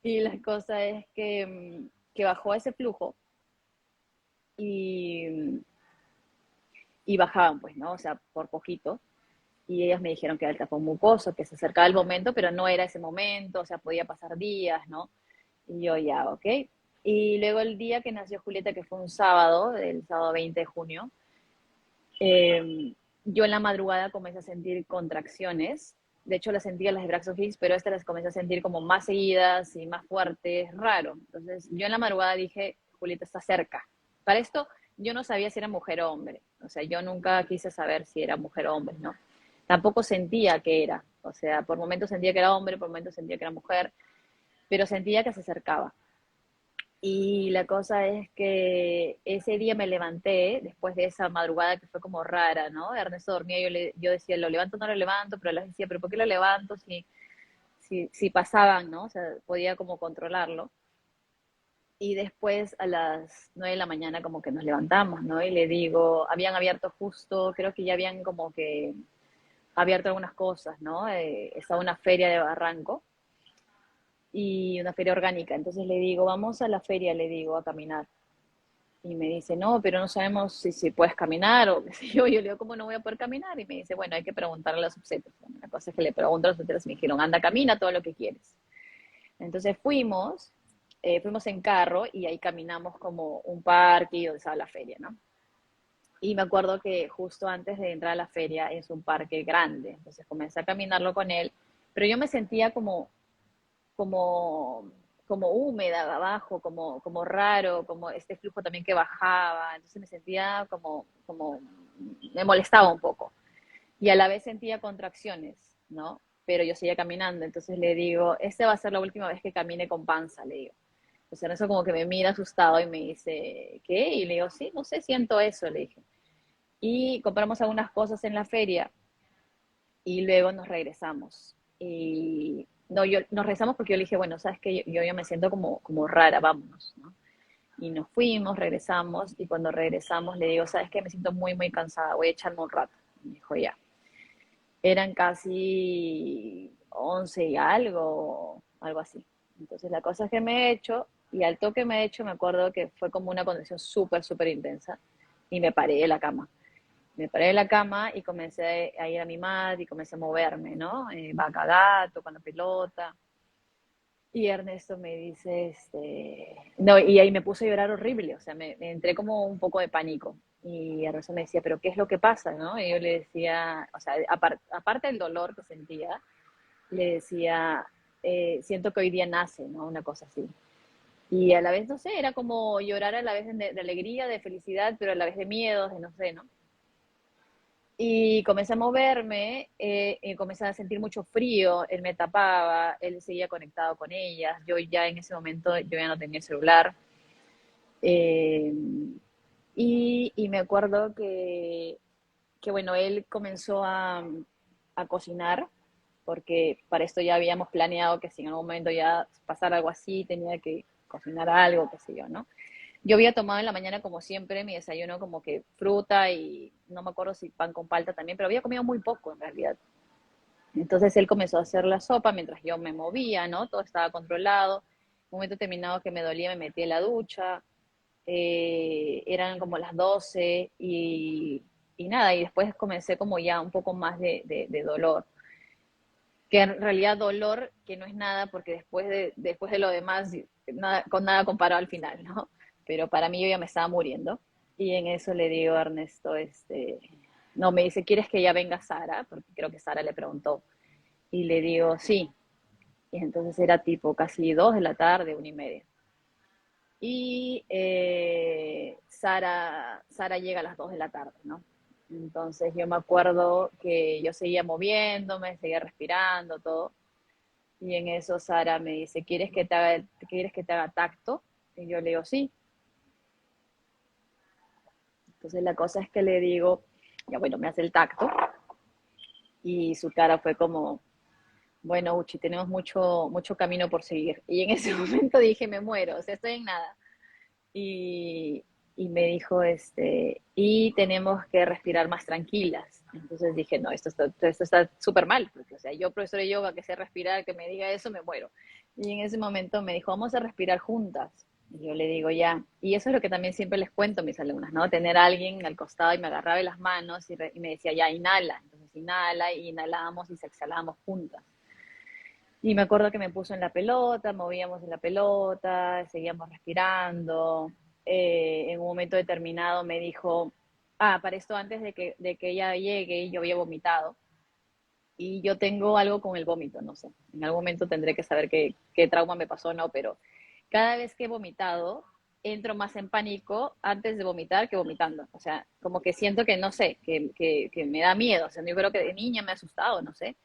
Speaker 2: Y la cosa es que bajó ese flujo y, y bajaban, pues, ¿no? O sea, por poquito. Y ellas me dijeron que era el tapón mucoso, que se acercaba el momento, pero no era ese momento, o sea, podía pasar días, ¿no? Y yo ya, ok. Y luego el día que nació Julieta, que fue un sábado, el sábado 20 de junio, yo en la madrugada comencé a sentir contracciones. De hecho, las sentía las de Braxofix, pero estas las comencé a sentir como más seguidas y más fuertes, raro. Entonces, yo en la madrugada dije, Julieta está cerca. Para esto, yo no sabía si era mujer o hombre. O sea, yo nunca quise saber si era mujer o hombre, ¿no? Tampoco sentía que era. O sea, por momentos sentía que era hombre, por momentos sentía que era mujer, pero sentía que se acercaba. Y la cosa es que ese día me levanté, después de esa madrugada que fue como rara, ¿no? Ernesto dormía, yo decía, lo levanto, no lo levanto, pero él decía, pero ¿por qué lo levanto si pasaban, ¿no? O sea, podía como controlarlo. Y después a las 9 de la mañana como que nos levantamos, ¿no? Y le digo, habían abierto justo, creo que ya habían como que abierto algunas cosas, ¿no? Estaba una feria de Barranco y una feria orgánica. Entonces le digo, vamos a la feria, le digo, a caminar. Y me dice, no, pero no sabemos si puedes caminar o qué sé yo. Yo le digo, ¿cómo no voy a poder caminar? Y me dice, bueno, hay que preguntarle a los obstetras. Bueno, la cosa es que le pregunto a los obstetras y me dijeron, anda, camina todo lo que quieres. Entonces fuimos en carro y ahí caminamos como un parque y donde estaba la feria, ¿no? Y me acuerdo que justo antes de entrar a la feria es un parque grande, entonces comencé a caminarlo con él, pero yo me sentía como, como húmeda abajo, como raro, como este flujo también que bajaba, entonces me sentía me molestaba un poco. Y a la vez sentía contracciones, ¿no? Pero yo seguía caminando, entonces le digo, esta va a ser la última vez que camine con panza, le digo. O sea, eso como que me mira asustado y me dice, ¿qué? Y le digo, sí, no sé, siento eso, le dije. Y compramos algunas cosas en la feria y luego nos regresamos. Y no, nos regresamos porque yo le dije, bueno, sabes que yo me siento como rara, vámonos, ¿no? Y nos fuimos, regresamos, y cuando regresamos le digo, sabes que me siento muy, muy cansada, voy a echarme un rato. Y me dijo, ya. Eran casi 11 y algo así. Entonces la cosa es que me he hecho, y al toque me he hecho, me acuerdo que fue como una condición súper, súper intensa, y me paré de la cama. Me paré de la cama y comencé a ir a mi mat y comencé a moverme, ¿no? Vaca gato, con la pelota. Y Ernesto me dice, no, y ahí me puse a llorar horrible, o sea, me entré como un poco de pánico. Y Ernesto me decía, pero ¿qué es lo que pasa, no? Y yo le decía, o sea, aparte del dolor que sentía, le decía, siento que hoy día nace, ¿no? Una cosa así. Y a la vez, no sé, era como llorar a la vez de alegría, de felicidad, pero a la vez de miedo, de no sé, ¿no? Y comencé a moverme, y comencé a sentir mucho frío, él me tapaba, él seguía conectado con ellas, yo ya en ese momento, yo ya no tenía celular. eh, y me acuerdo que, bueno, él comenzó a cocinar, porque para esto ya habíamos planeado que si en algún momento ya pasara algo así, tenía que cocinar algo, qué sé yo, ¿no? Yo había tomado en la mañana, como siempre, mi desayuno como que fruta y no me acuerdo si pan con palta también, pero había comido muy poco en realidad. Entonces él comenzó a hacer la sopa mientras yo me movía, ¿no? Todo estaba controlado. En un momento determinado que me dolía, me metí en la ducha. Eran como las 12 y nada, y después comencé como ya un poco más de dolor. Que en realidad dolor que no es nada porque después de lo demás, nada, con nada comparado al final, ¿no? Pero para mí yo ya me estaba muriendo y en eso le digo a Ernesto, no, me dice, ¿quieres que ya venga Sara? Porque creo que Sara le preguntó y le digo, sí, y entonces era tipo casi 2 de la tarde, 1:30. Y Sara llega a las 2 de la tarde, ¿no? Entonces yo me acuerdo que yo seguía moviéndome, seguía respirando, todo. Y en eso Sara me dice, ¿quieres que te haga tacto? Y yo le digo, sí. Entonces la cosa es que le digo, ya bueno, me hace el tacto y su cara fue como, bueno, Uchi, tenemos mucho camino por seguir. Y en ese momento dije, me muero, o sea, estoy en nada. Y, y me dijo, y tenemos que respirar más tranquilas. Entonces dije, no, esto está súper mal, porque, o sea, yo, profesor de yoga, que sé respirar, que me diga eso, me muero. Y en ese momento me dijo, vamos a respirar juntas. Y yo le digo, ya. Y eso es lo que también siempre les cuento a mis alumnas, ¿no? Tener a alguien al costado y me agarraba de las manos y me decía, ya, inhala. Entonces inhala, y inhalamos y exhalamos juntas. Y me acuerdo que me puso en la pelota, movíamos en la pelota, seguíamos respirando. En un momento determinado me dijo, para esto antes de que ella llegue, yo había vomitado. Y yo tengo algo con el vómito, no sé. En algún momento tendré que saber qué trauma me pasó o no, pero cada vez que he vomitado, entro más en pánico antes de vomitar que vomitando. O sea, como que siento que no sé, que me da miedo. O sea, yo creo que de niña me ha asustado, no sé.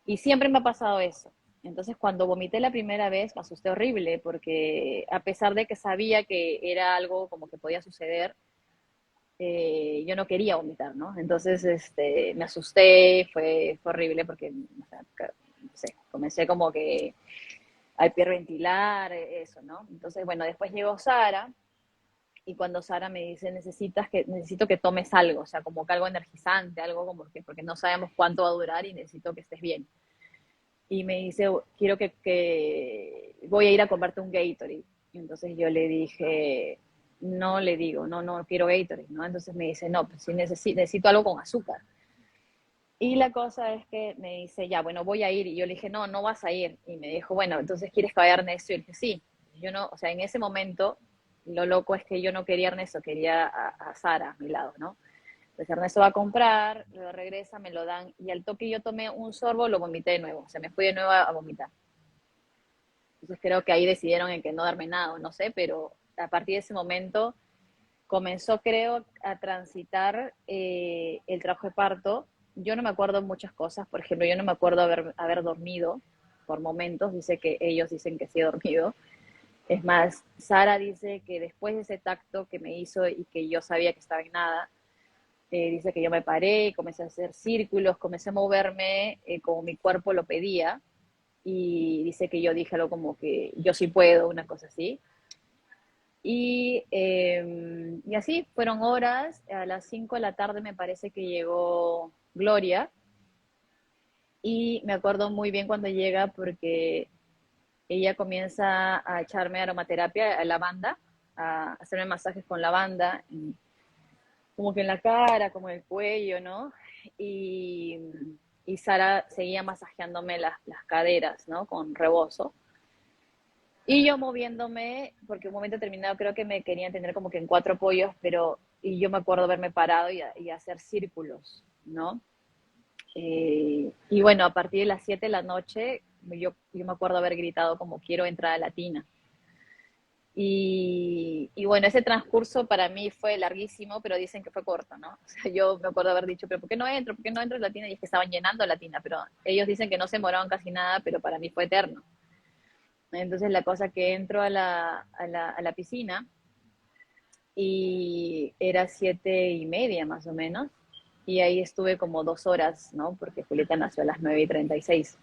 Speaker 2: Y siempre me ha pasado eso. Entonces, cuando vomité la primera vez, me asusté horrible, porque a pesar de que sabía que era algo como que podía suceder, yo no quería vomitar, ¿no? Entonces, me asusté, fue horrible, porque, o sea, no sé, comencé como que a hiperventilar, eso, ¿no? Entonces, bueno, después llegó Sara, y cuando Sara me dice, necesito que tomes algo, o sea, como que algo energizante, algo como que, porque no sabemos cuánto va a durar y necesito que estés bien. Y me dice, quiero que voy a ir a comprarte un Gatorade. Y entonces yo le dije, no, le digo, no quiero Gatorade, ¿no? Entonces me dice, no, pues sí necesito algo con azúcar. Y la cosa es que me dice, ya, bueno, voy a ir. Y yo le dije, no vas a ir. Y me dijo, bueno, entonces ¿quieres que vaya a Ernesto? Y yo le dije, sí. Yo no, o sea, en ese momento, lo loco es que yo no quería a Ernesto, quería a Sara a mi lado, ¿no? Entonces Ernesto va a comprar, luego regresa, me lo dan, y al toque yo tomé un sorbo, lo vomité de nuevo, o sea, me fui de nuevo a vomitar. Entonces creo que ahí decidieron en que no darme nada, o no sé, pero a partir de ese momento comenzó, creo, a transitar el trabajo de parto. Yo no me acuerdo muchas cosas, por ejemplo, yo no me acuerdo haber dormido por momentos, ellos dicen que sí he dormido. Es más, Sara dice que después de ese tacto que me hizo y que yo sabía que estaba en nada, dice que yo me paré, comencé a hacer círculos, comencé a moverme como mi cuerpo lo pedía, y dice que yo dije algo como que yo sí puedo, una cosa así. Y así fueron horas, a las 5 de la tarde me parece que llegó Gloria, y me acuerdo muy bien cuando llega porque ella comienza a echarme aromaterapia a lavanda, a hacerme masajes con lavanda, como que en la cara, como en el cuello, ¿no? Y, y Sara seguía masajeándome las caderas, ¿no? Con rebozo. Y yo moviéndome, porque un momento determinado creo que me querían tener como que en cuatro pollos, y yo me acuerdo haberme parado y hacer círculos, ¿no? Y bueno, a partir de las 7 de la noche, yo me acuerdo haber gritado como quiero entrar a Latina. Y bueno, ese transcurso para mí fue larguísimo, pero dicen que fue corto, ¿no? O sea, yo me acuerdo haber dicho, pero ¿por qué no entro? ¿Por qué no entro a Latina? Y es que estaban llenando Latina, pero ellos dicen que no se demoraban casi nada, pero para mí fue eterno. Entonces la cosa que entro a la piscina y era 7:30 más o menos, y ahí estuve como 2 horas, ¿no? Porque Julieta nació a las 9:36.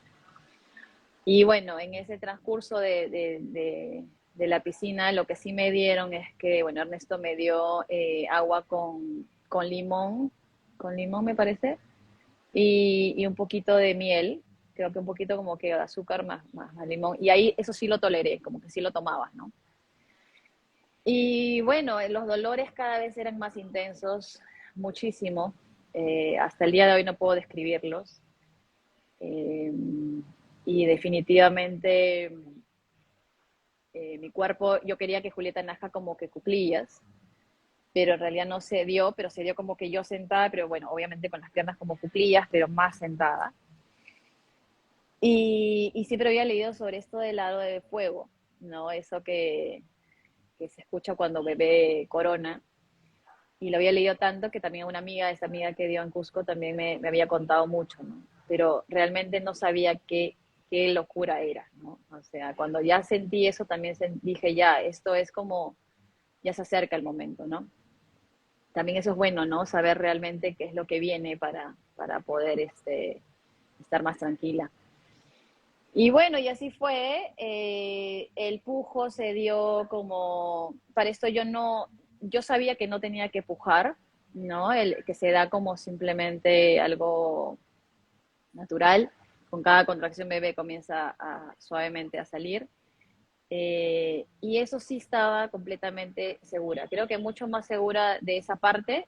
Speaker 2: Y bueno, en ese transcurso de la piscina, lo que sí me dieron es que, bueno, Ernesto me dio agua con limón me parece, y un poquito de miel, creo que un poquito como que de azúcar más limón, y ahí eso sí lo toleré, como que sí lo tomaba, ¿no? Y bueno, los dolores cada vez eran más intensos, muchísimo, hasta el día de hoy no puedo describirlos, eh, y definitivamente mi cuerpo, yo quería que Julieta nazca como que cuclillas, pero en realidad no se dio, pero se dio como que yo sentada, pero bueno, obviamente con las piernas como cuclillas, pero más sentada. Y siempre había leído sobre esto del lado de fuego, ¿no? Eso que se escucha cuando bebé corona. Y lo había leído tanto que también una amiga, esa amiga que dio en Cusco, también me había contado mucho, ¿no? Pero realmente no sabía qué locura era, ¿no? O sea, cuando ya sentí eso, también dije, ya, esto es como, ya se acerca el momento, ¿no? También eso es bueno, ¿no? Saber realmente qué es lo que viene para poder estar más tranquila. Y bueno, y así fue. El pujo se dio como, para esto yo no, yo sabía que no tenía que pujar, ¿no? Que se da como simplemente algo natural. Con cada contracción bebé comienza suavemente a salir. Y eso sí estaba completamente segura. Creo que mucho más segura de esa parte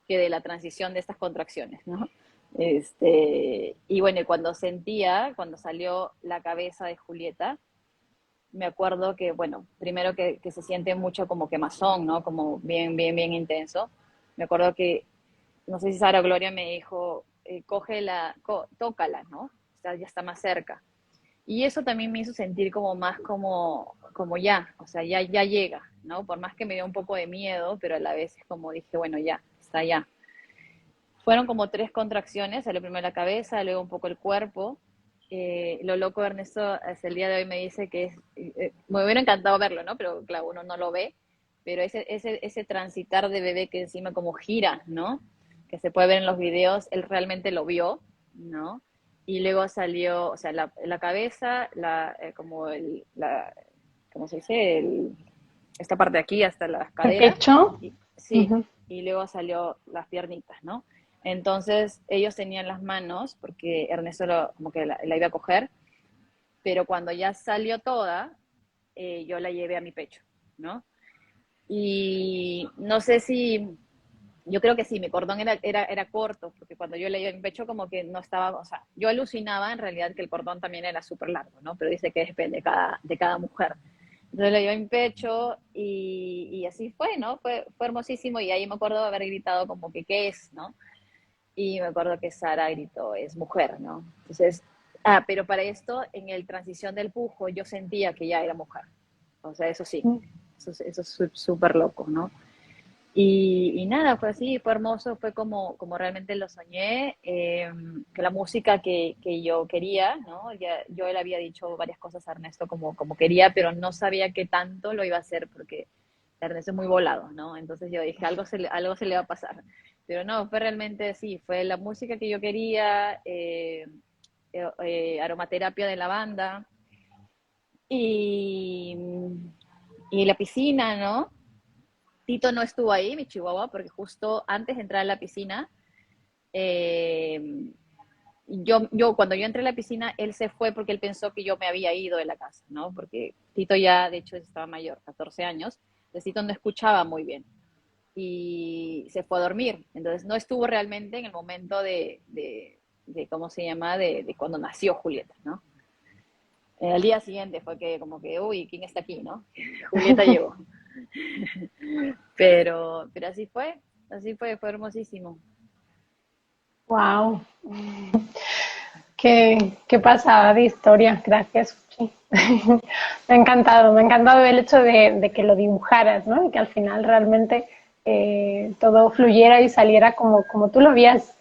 Speaker 2: que de la transición de estas contracciones, ¿no? Y bueno, cuando salió la cabeza de Julieta, me acuerdo que, bueno, primero que se siente mucho como quemazón, ¿no? Como bien, bien, bien intenso. Me acuerdo que, no sé si Sara Gloria me dijo, tócala, ¿no? O sea, ya está más cerca. Y eso también me hizo sentir como más como ya, o sea, ya llega, ¿no? Por más que me dio un poco de miedo, pero a la vez es como dije, bueno, ya, está ya. Fueron como 3 contracciones, salió primero la cabeza, luego un poco el cuerpo. Lo loco de Ernesto hasta el día de hoy me dice que me hubiera encantado verlo, ¿no? Pero claro, uno no lo ve, pero ese transitar de bebé que encima como gira, ¿no? Que se puede ver en los videos, él realmente lo vio, ¿no? Y luego salió, o sea, la cabeza, ¿cómo se dice? Esta parte de aquí hasta las
Speaker 1: El
Speaker 2: caderas,
Speaker 1: pecho.
Speaker 2: sí, y luego salió las piernitas, ¿no? Entonces ellos tenían las manos, porque Ernesto como que la iba a coger, pero cuando ya salió toda, yo la llevé a mi pecho, ¿no? Y no sé si, yo creo que sí, mi cordón era corto, porque cuando yo le llevé a mi pecho como que no estaba, o sea, yo alucinaba en realidad que el cordón también era súper largo, ¿no? Pero dice que depende de cada mujer. Entonces le llevé a mi pecho y así fue, ¿no? Fue hermosísimo y ahí me acuerdo de haber gritado como que, ¿qué es, no? Y me acuerdo que Sara gritó, es mujer, ¿no? Entonces, pero para esto, en el transición del pujo, yo sentía que ya era mujer. O sea, eso sí, eso es súper loco, ¿no? Y nada, fue así, fue hermoso, fue como realmente lo soñé, que la música que yo quería, ¿no? Yo le había dicho varias cosas a Ernesto como quería, pero no sabía qué tanto lo iba a hacer porque Ernesto es muy volado, ¿no? Entonces yo dije, algo se le va a pasar. Pero no, fue realmente así, fue la música que yo quería, aromaterapia de lavanda y, y la piscina, ¿no? Tito no estuvo ahí, mi chihuahua, porque justo antes de entrar a la piscina, eh, cuando yo entré a la piscina, él se fue porque él pensó que yo me había ido de la casa, ¿no? Porque Tito ya, de hecho, estaba mayor, 14 años, entonces Tito no escuchaba muy bien y se fue a dormir. Entonces no estuvo realmente en el momento de ¿cómo se llama?, de cuando nació Julieta, ¿no? Al día siguiente fue que como que, uy, ¿quién está aquí, no? Julieta llegó. Pero así fue hermosísimo.
Speaker 1: Wow. Qué pasada de historia. Gracias, Suchi. Me ha encantado el hecho de que lo dibujaras, ¿no? Y que al final realmente todo fluyera y saliera como tú lo habías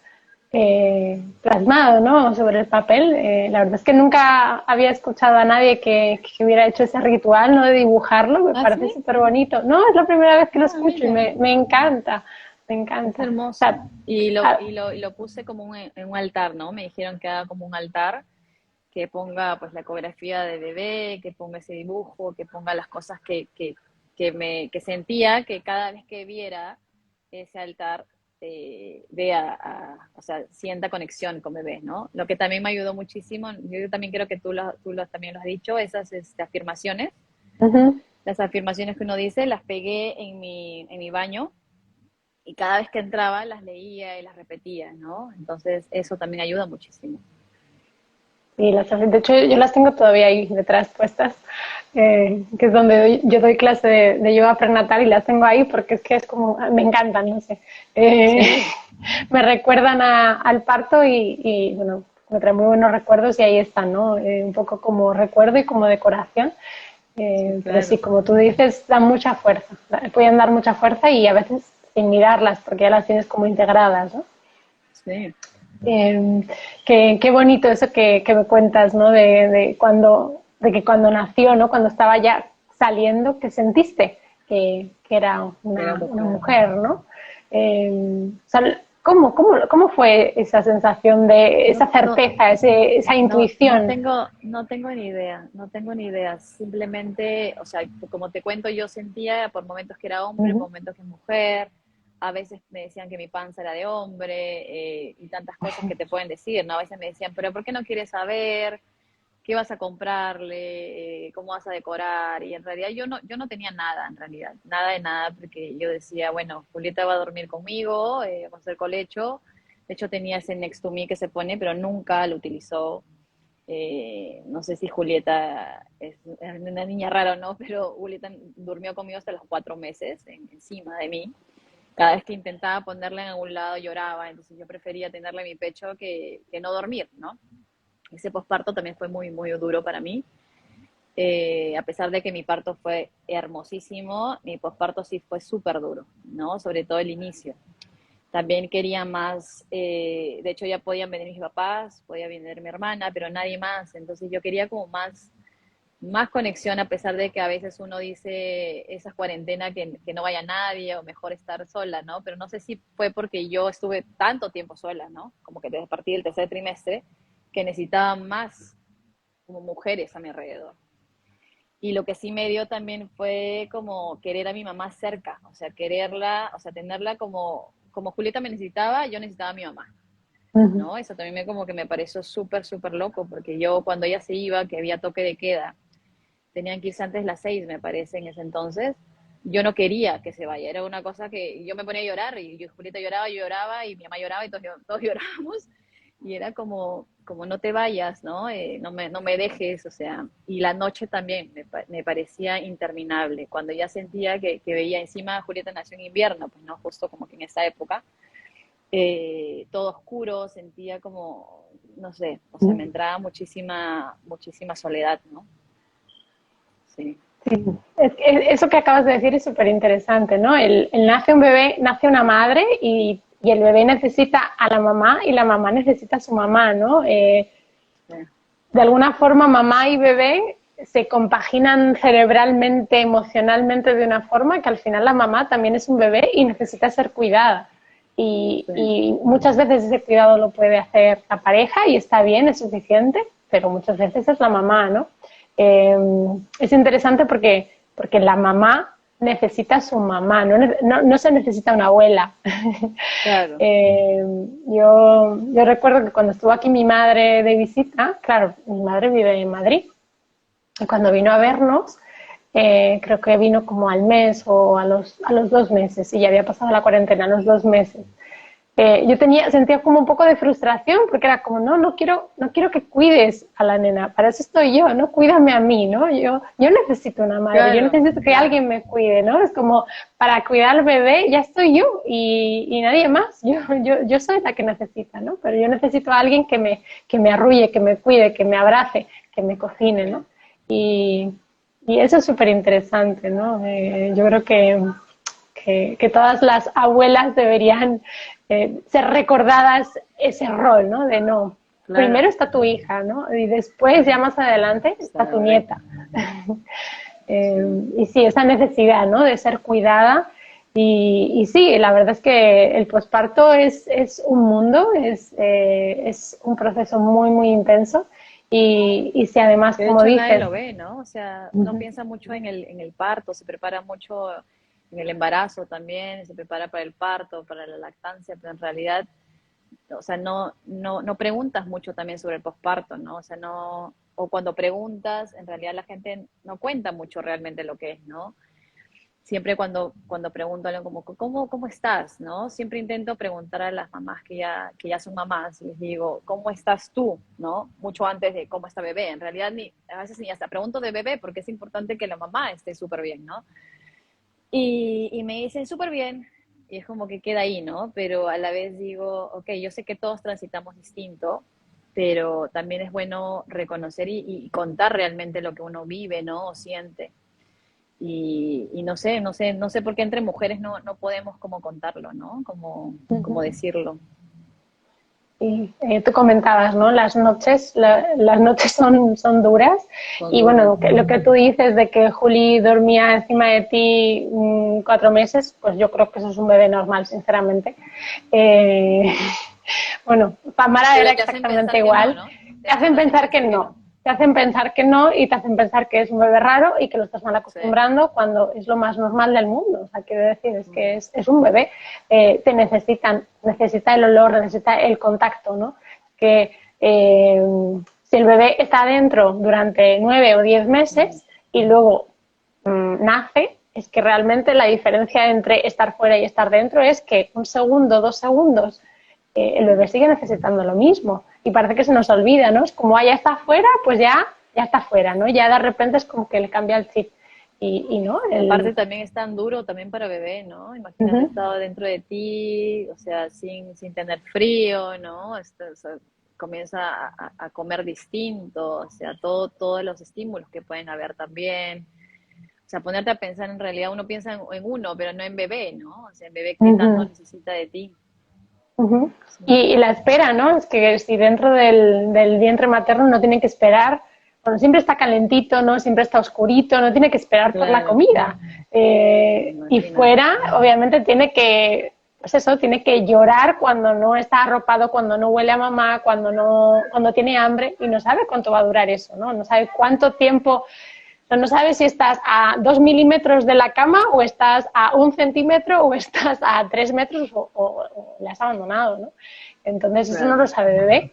Speaker 1: plasmado, ¿no? Sobre el papel. La verdad es que nunca había escuchado a nadie que hubiera hecho ese ritual, ¿no? De dibujarlo. Me
Speaker 2: ¿Ah,
Speaker 1: parece
Speaker 2: sí?
Speaker 1: súper bonito. No, es la primera vez que lo
Speaker 2: Ah,
Speaker 1: escucho y
Speaker 2: mira,
Speaker 1: me encanta. Me
Speaker 2: es
Speaker 1: encanta. O sea,
Speaker 2: hermoso. Y lo,
Speaker 1: ah,
Speaker 2: y lo, y lo puse como en un altar, ¿no? Me dijeron que haga como un altar, que ponga pues la ecografía de bebé, que ponga ese dibujo, que ponga las cosas que sentía que cada vez que viera ese altar o sea, sienta conexión con bebé, ¿no? Lo que también me ayudó muchísimo, yo también creo que también lo has dicho, esas afirmaciones,
Speaker 1: ujú.
Speaker 2: las afirmaciones que uno dice, las pegué en mi baño y cada vez que entraba las leía y las repetía, ¿no? Entonces eso también ayuda muchísimo.
Speaker 1: Y de hecho, yo las tengo todavía ahí detrás puestas, que es donde yo doy clase de yoga prenatal y las tengo ahí porque es que es como, me encantan, no sé. Eh,
Speaker 2: Sí,
Speaker 1: me recuerdan al parto bueno, me trae muy buenos recuerdos y ahí están, ¿no? Un poco como recuerdo y como decoración.
Speaker 2: sí,
Speaker 1: Pero sí,
Speaker 2: claro.
Speaker 1: como tú dices, dan mucha fuerza, pueden dar mucha fuerza y a veces sin mirarlas porque ya las tienes como integradas, ¿no?
Speaker 2: Sí.
Speaker 1: Eh, qué bonito eso que me cuentas, ¿no? De que cuando nació, ¿no? Cuando estaba ya saliendo, que sentiste que era
Speaker 2: Era
Speaker 1: una
Speaker 2: mujer.
Speaker 1: mujer, ¿no? O sea, ¿cómo fue esa sensación de esa
Speaker 2: No, no,
Speaker 1: certeza, esa intuición?
Speaker 2: no tengo ni idea, no tengo ni idea. Simplemente, o sea, como te cuento, yo sentía por momentos que era hombre, por
Speaker 1: Ujú.
Speaker 2: momentos que mujer. A veces me decían que mi panza era de hombre y tantas cosas que te pueden decir, ¿no? A veces me decían, pero ¿por qué no quieres saber? ¿Qué vas a comprarle? ¿Cómo vas a decorar? Y en realidad yo no tenía nada, en realidad, nada de nada, porque yo decía, bueno, Julieta va a dormir conmigo, vamos a hacer colecho. De hecho, tenía ese Next to Me que se pone, pero nunca lo utilizó. No sé si Julieta es una niña rara o no, pero Julieta durmió conmigo hasta los 4 meses encima de mí. Cada vez que intentaba ponerla en algún lado lloraba, entonces yo prefería tenerla en mi pecho que no dormir, ¿no? Ese posparto también fue muy, muy duro para mí. A pesar de que mi parto fue hermosísimo, mi posparto sí fue súper duro, ¿no? Sobre todo el inicio. También quería más, de hecho ya podían venir mis papás, podía venir mi hermana, pero nadie más. Entonces yo quería como más conexión, a pesar de que a veces uno dice esa cuarentena que no vaya nadie o mejor estar sola, ¿no? Pero no sé si fue porque yo estuve tanto tiempo sola, ¿no? Como que desde partir del tercer trimestre, que necesitaba más como mujeres a mi alrededor. Y lo que sí me dio también fue como querer a mi mamá cerca, o sea, quererla, o sea, tenerla como Julieta me necesitaba, yo necesitaba a mi mamá,
Speaker 1: Ujú.
Speaker 2: ¿no? Eso también como que me pareció súper, súper loco, porque yo cuando ella se iba, que había toque de queda, tenían que irse antes las 6, me parece, en ese entonces, yo no quería que se vaya, era una cosa que yo me ponía a llorar, y Julieta lloraba, yo lloraba, y mi mamá lloraba, y todos llorábamos, y era como no te vayas, ¿no? No me dejes, o sea, y la noche también me parecía interminable, cuando ya sentía que veía encima, Julieta nació en invierno, pues no, justo como que en esa época, todo oscuro, sentía como, no sé, o sea, me entraba muchísima soledad, ¿no? Sí,
Speaker 1: Sí, es que eso que acabas de decir es súper interesante, ¿no? Nace un bebé, nace una madre y el bebé necesita a la mamá y la mamá necesita a su mamá, ¿no?
Speaker 2: sí,
Speaker 1: De alguna forma, mamá y bebé se compaginan cerebralmente, emocionalmente de una forma que al final la mamá también es un bebé y necesita ser cuidada.
Speaker 2: sí.
Speaker 1: Y muchas veces ese cuidado lo puede hacer la pareja y está bien, es suficiente, pero muchas veces es la mamá, ¿no? Es interesante porque la mamá necesita a su mamá, no se necesita una abuela.
Speaker 2: Claro,
Speaker 1: Eh, yo recuerdo que cuando estuvo aquí mi madre de visita, claro, mi madre vive en Madrid, y cuando vino a vernos, creo que vino como al mes o a los 2 meses, y ya había pasado la cuarentena, a los 2 meses. Sentía como un poco de frustración porque era como, no quiero que cuides a la nena, para eso estoy yo, ¿no? Cuídame a mí, ¿no? Yo necesito una madre, yo
Speaker 2: claro,
Speaker 1: necesito que
Speaker 2: claro.
Speaker 1: alguien me cuide, ¿no? Es como, para cuidar al bebé ya estoy yo y nadie más, yo soy la que necesita, ¿no? Pero yo necesito a alguien que me arrulle, que me cuide, que me abrace, que me cocine, ¿no?
Speaker 2: Sí.
Speaker 1: Y, y eso es súper interesante, ¿no? Yo creo que todas las abuelas deberían ser recordadas ese rol, ¿no? De no, primero
Speaker 2: Claro,
Speaker 1: está tu hija, ¿no? Y después, ya más adelante,
Speaker 2: está
Speaker 1: está tu
Speaker 2: bebé.
Speaker 1: nieta.
Speaker 2: Sí.
Speaker 1: Y sí, esa necesidad, ¿no? De ser cuidada. Y sí, la verdad es que el posparto es un mundo, es un proceso muy, muy intenso. Y si además,
Speaker 2: Que de
Speaker 1: como
Speaker 2: hecho nadie
Speaker 1: dices,
Speaker 2: lo ve, ¿no? O sea,
Speaker 1: uh
Speaker 2: no
Speaker 1: -huh,
Speaker 2: piensa mucho en el parto, se prepara mucho en el embarazo también, se prepara para el parto, para la lactancia, pero en realidad, o sea, no preguntas mucho también sobre el posparto, ¿no? O sea, no, o cuando preguntas, en realidad la gente no cuenta mucho realmente lo que es, ¿no? Siempre cuando pregunto algo como, ¿cómo estás? ¿No? Siempre intento preguntar a las mamás que ya son mamás, les digo, ¿cómo estás tú? ¿No? Mucho antes de cómo está bebé. En realidad, a veces ni hasta pregunto de bebé porque es importante que la mamá esté súper bien, ¿no? Y me dicen súper bien, y es como que queda ahí, ¿no? Pero a la vez digo, ok, yo sé que todos transitamos distinto, pero también es bueno reconocer y contar realmente lo que uno vive, ¿no? O siente. Y no sé por qué entre mujeres no podemos como contarlo, ¿no? Como
Speaker 1: uh -huh.
Speaker 2: decirlo.
Speaker 1: Y tú comentabas, ¿no? Las noches, las noches son duras.
Speaker 2: Son
Speaker 1: Y
Speaker 2: duras.
Speaker 1: bueno, lo que tú dices de que Juli dormía encima de ti 4 meses, pues yo creo que eso es un bebé normal, sinceramente. Eh, bueno, Tamara era
Speaker 2: Pero te hacen
Speaker 1: exactamente
Speaker 2: pensar que no,
Speaker 1: igual.
Speaker 2: ¿no?
Speaker 1: Te hacen pensar que
Speaker 2: Que no.
Speaker 1: no. Te hacen pensar que no y te hacen pensar que es un bebé raro y que lo estás mal
Speaker 2: Sí.
Speaker 1: acostumbrando cuando es lo más normal del mundo. O sea, quiero decir, es que
Speaker 2: Mm.
Speaker 1: es un bebé. Te necesita el olor, necesita el contacto, ¿no? Que si el bebé está adentro durante 9 o 10 meses y luego nace, es que realmente la diferencia entre estar fuera y estar dentro es que 1 segundo, 2 segundos, el bebé sigue necesitando lo mismo y parece que se nos olvida, ¿no? Es como, ya está fuera, pues ya está fuera, ¿no? Ya de repente es como que le cambia el chip y no,
Speaker 2: Y aparte también es tan duro también para bebé, ¿no? Imagínate
Speaker 1: uh-huh,
Speaker 2: estar dentro de ti, o sea, sin tener frío, ¿no? O sea, comienza a comer distinto, o sea, todos los estímulos que pueden haber también. O sea, ponerte a pensar, en realidad uno piensa en uno, pero no en bebé, ¿no? O sea, en bebé, ¿qué tanto
Speaker 1: uh-huh,
Speaker 2: necesita de ti?
Speaker 1: uh-huh.
Speaker 2: Sí,
Speaker 1: Y la espera, ¿no? Es que si dentro del vientre materno no tiene que esperar, bueno, siempre está calentito, ¿no? Siempre está oscurito, no tiene que esperar por la
Speaker 2: claro,
Speaker 1: comida. Y
Speaker 2: imagínate.
Speaker 1: fuera, obviamente, tiene que, pues eso, tiene que llorar cuando no está arropado, cuando no huele a mamá, cuando tiene hambre y no sabe cuánto va a durar eso, ¿no? No sabe cuánto tiempo, no sabes si estás a 2 milímetros de la cama o estás a 1 centímetro o estás a 3 metros o le has abandonado, ¿no? Entonces eso no
Speaker 2: Claro.
Speaker 1: lo sabe bebé.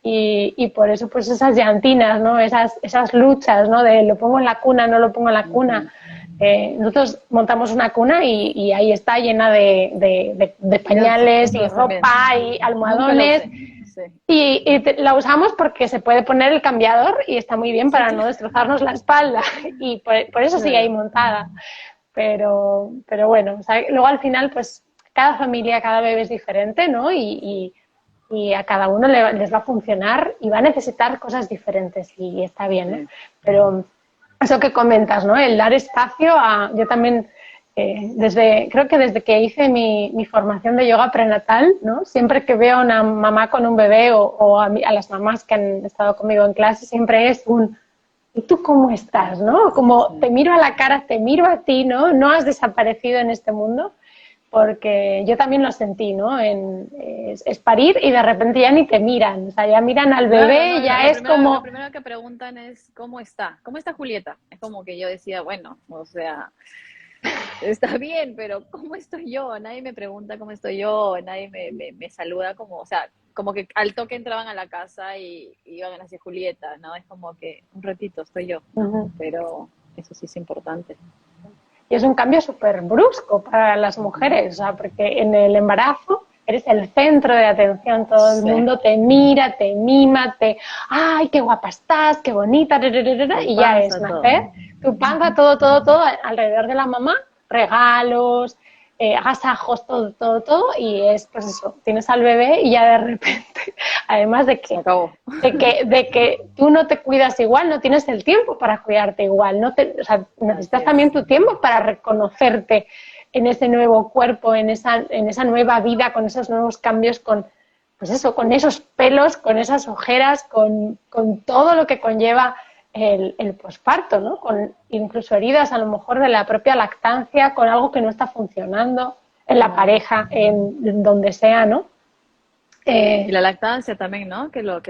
Speaker 1: Y por eso pues esas llantinas, ¿no? Esas luchas, ¿no? De lo pongo en la cuna, no lo pongo en la cuna.
Speaker 2: Ujú.
Speaker 1: Nosotros montamos una cuna y ahí está llena de
Speaker 2: Yo sé,
Speaker 1: pañales y
Speaker 2: nosotros también.
Speaker 1: ropa y
Speaker 2: Nunca la
Speaker 1: almohadones
Speaker 2: usé. Sí.
Speaker 1: la usamos porque se puede poner el cambiador y está muy bien
Speaker 2: Sí,
Speaker 1: para no
Speaker 2: claro.
Speaker 1: destrozarnos la espalda y por eso sigue ahí
Speaker 2: Claro.
Speaker 1: montada. Pero bueno, o sea, luego al final pues cada familia, cada bebé es diferente, ¿no? Y a cada uno les va a funcionar y va a necesitar cosas diferentes y está bien, ¿no?
Speaker 2: Sí.
Speaker 1: Pero eso que comentas, ¿no? El dar espacio a... Yo también, creo que desde que hice mi formación de yoga prenatal, ¿no? Siempre que veo a una mamá con un bebé o a las mamás que han estado conmigo en clase, siempre es un... ¿Y tú cómo estás, no? Como te
Speaker 2: Sí.
Speaker 1: miro a la cara, te miro a ti, ¿no? No has desaparecido en este mundo porque yo también lo sentí, ¿no? Es parir y de repente ya ni te miran, o sea, ya miran al
Speaker 2: Claro,
Speaker 1: bebé,
Speaker 2: no,
Speaker 1: ya es
Speaker 2: lo
Speaker 1: como,
Speaker 2: primero que preguntan es ¿cómo está? ¿Cómo está Julieta? Es como que yo decía, bueno, o sea, está bien, pero ¿cómo estoy yo? Nadie me pregunta cómo estoy yo, nadie me saluda como, o sea, como que al toque entraban a la casa y iban hacia Julieta, ¿no? Es como que un ratito estoy yo, ¿no?
Speaker 1: uh-huh.
Speaker 2: Pero eso sí es importante.
Speaker 1: Y es un cambio súper brusco para las
Speaker 2: Ujú.
Speaker 1: mujeres, o sea, porque en el embarazo eres el centro de atención, todo el
Speaker 2: Sí,
Speaker 1: mundo te mira, te mima, ay, qué guapa estás, qué bonita,
Speaker 2: tu
Speaker 1: y ya es
Speaker 2: panza, todo.
Speaker 1: nacer, tu panza, todo alrededor de la mamá, regalos, agasajos, todo, y es pues eso, tienes al bebé y ya de repente, además de
Speaker 2: Se
Speaker 1: que
Speaker 2: acabó.
Speaker 1: de que tú no te cuidas igual, no tienes el tiempo para cuidarte igual, o sea,
Speaker 2: Así
Speaker 1: necesitas también
Speaker 2: es.
Speaker 1: tu tiempo para reconocerte en ese nuevo cuerpo, en esa nueva vida, con esos nuevos cambios, pues eso, con esos pelos, con esas ojeras, con todo lo que conlleva el posparto, ¿no? Con incluso heridas a lo mejor de la propia lactancia, con algo que no está funcionando en la
Speaker 2: Claro.
Speaker 1: pareja, en donde sea, ¿no?
Speaker 2: Y
Speaker 1: Eh,
Speaker 2: la lactancia también, ¿no?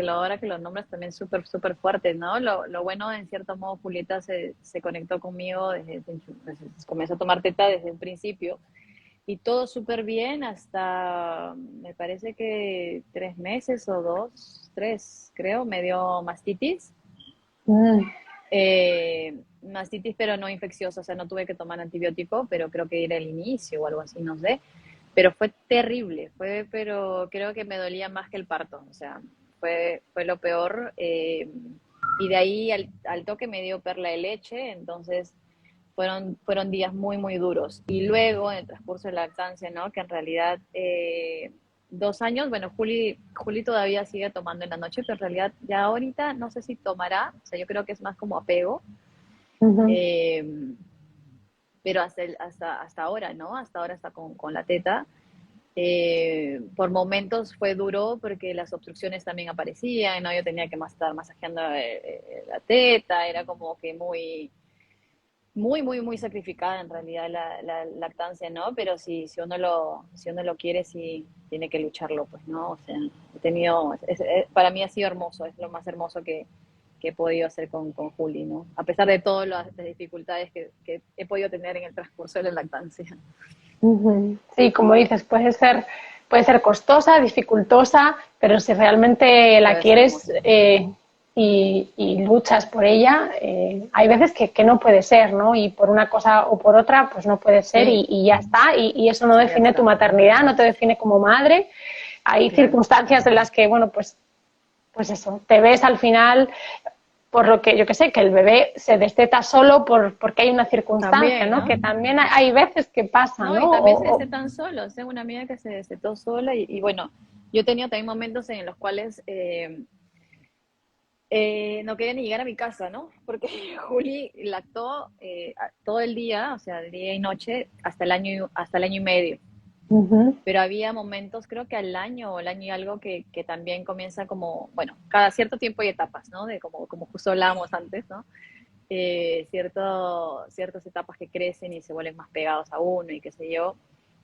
Speaker 2: Ahora que los nombres también súper fuertes, ¿no? Lo bueno, en cierto modo, Julieta se conectó conmigo comenzó a tomar teta desde un principio y todo súper bien hasta, me parece que 3 meses o 2, 3, creo, me dio mastitis.
Speaker 1: mm,
Speaker 2: Mastitis, pero no infecciosa, o sea, no tuve que tomar antibiótico, pero creo que era el inicio o algo así, no sé. Pero fue terrible, pero creo que me dolía más que el parto, o sea, fue lo peor. Y de ahí al toque me dio perla de leche, entonces fueron días muy duros. Y luego, en el transcurso de la lactancia, ¿no? Que en realidad 2 años, bueno, Juli todavía sigue tomando en la noche, pero en realidad ya ahorita no sé si tomará, o sea, yo creo que es más como apego.
Speaker 1: ujú.
Speaker 2: eh, pero hasta ahora, ¿no? Hasta ahora está con la teta. Por momentos fue duro porque las obstrucciones también aparecían, ¿no? Yo tenía que estar masajeando la teta, era como que muy sacrificada en realidad la lactancia, ¿no? Pero si uno lo quiere, sí tiene que lucharlo, pues, ¿no? O sea, he tenido, para mí ha sido hermoso, es lo más hermoso que he podido hacer con Juli, ¿no? A pesar de todas las dificultades que he podido tener en el transcurso de la lactancia.
Speaker 1: Ujú. Sí, como dices, puede ser costosa, dificultosa, pero si realmente la
Speaker 2: Pero es
Speaker 1: quieres
Speaker 2: hermoso.
Speaker 1: y luchas por ella, hay veces que no puede ser, ¿no? Y por una cosa o por otra, pues no puede ser
Speaker 2: Sí,
Speaker 1: y ya está. Y eso no
Speaker 2: ya
Speaker 1: define tu
Speaker 2: está,
Speaker 1: maternidad, no te define como madre. Hay
Speaker 2: claro.
Speaker 1: circunstancias en las que, bueno, pues eso, te ves al final por lo que yo que sé, que el bebé se desteta solo porque hay una circunstancia,
Speaker 2: También,
Speaker 1: ¿no? Que
Speaker 2: ¿no?
Speaker 1: también hay veces que pasa,
Speaker 2: No, y
Speaker 1: ¿no?
Speaker 2: también se destetan solos. Tengo una amiga que se destetó sola y bueno, yo he tenido también momentos en los cuales no quería ni llegar a mi casa, ¿no? Porque Juli lactó todo el día, o sea, día y noche, hasta el año y medio.
Speaker 1: Uh-huh.
Speaker 2: Pero había momentos, creo que al año o el año y algo, que también comienza como, bueno, cada cierto tiempo hay etapas, ¿no? De como justo hablábamos antes, ¿no? Ciertas etapas que crecen y se vuelven más pegados a uno y qué sé yo.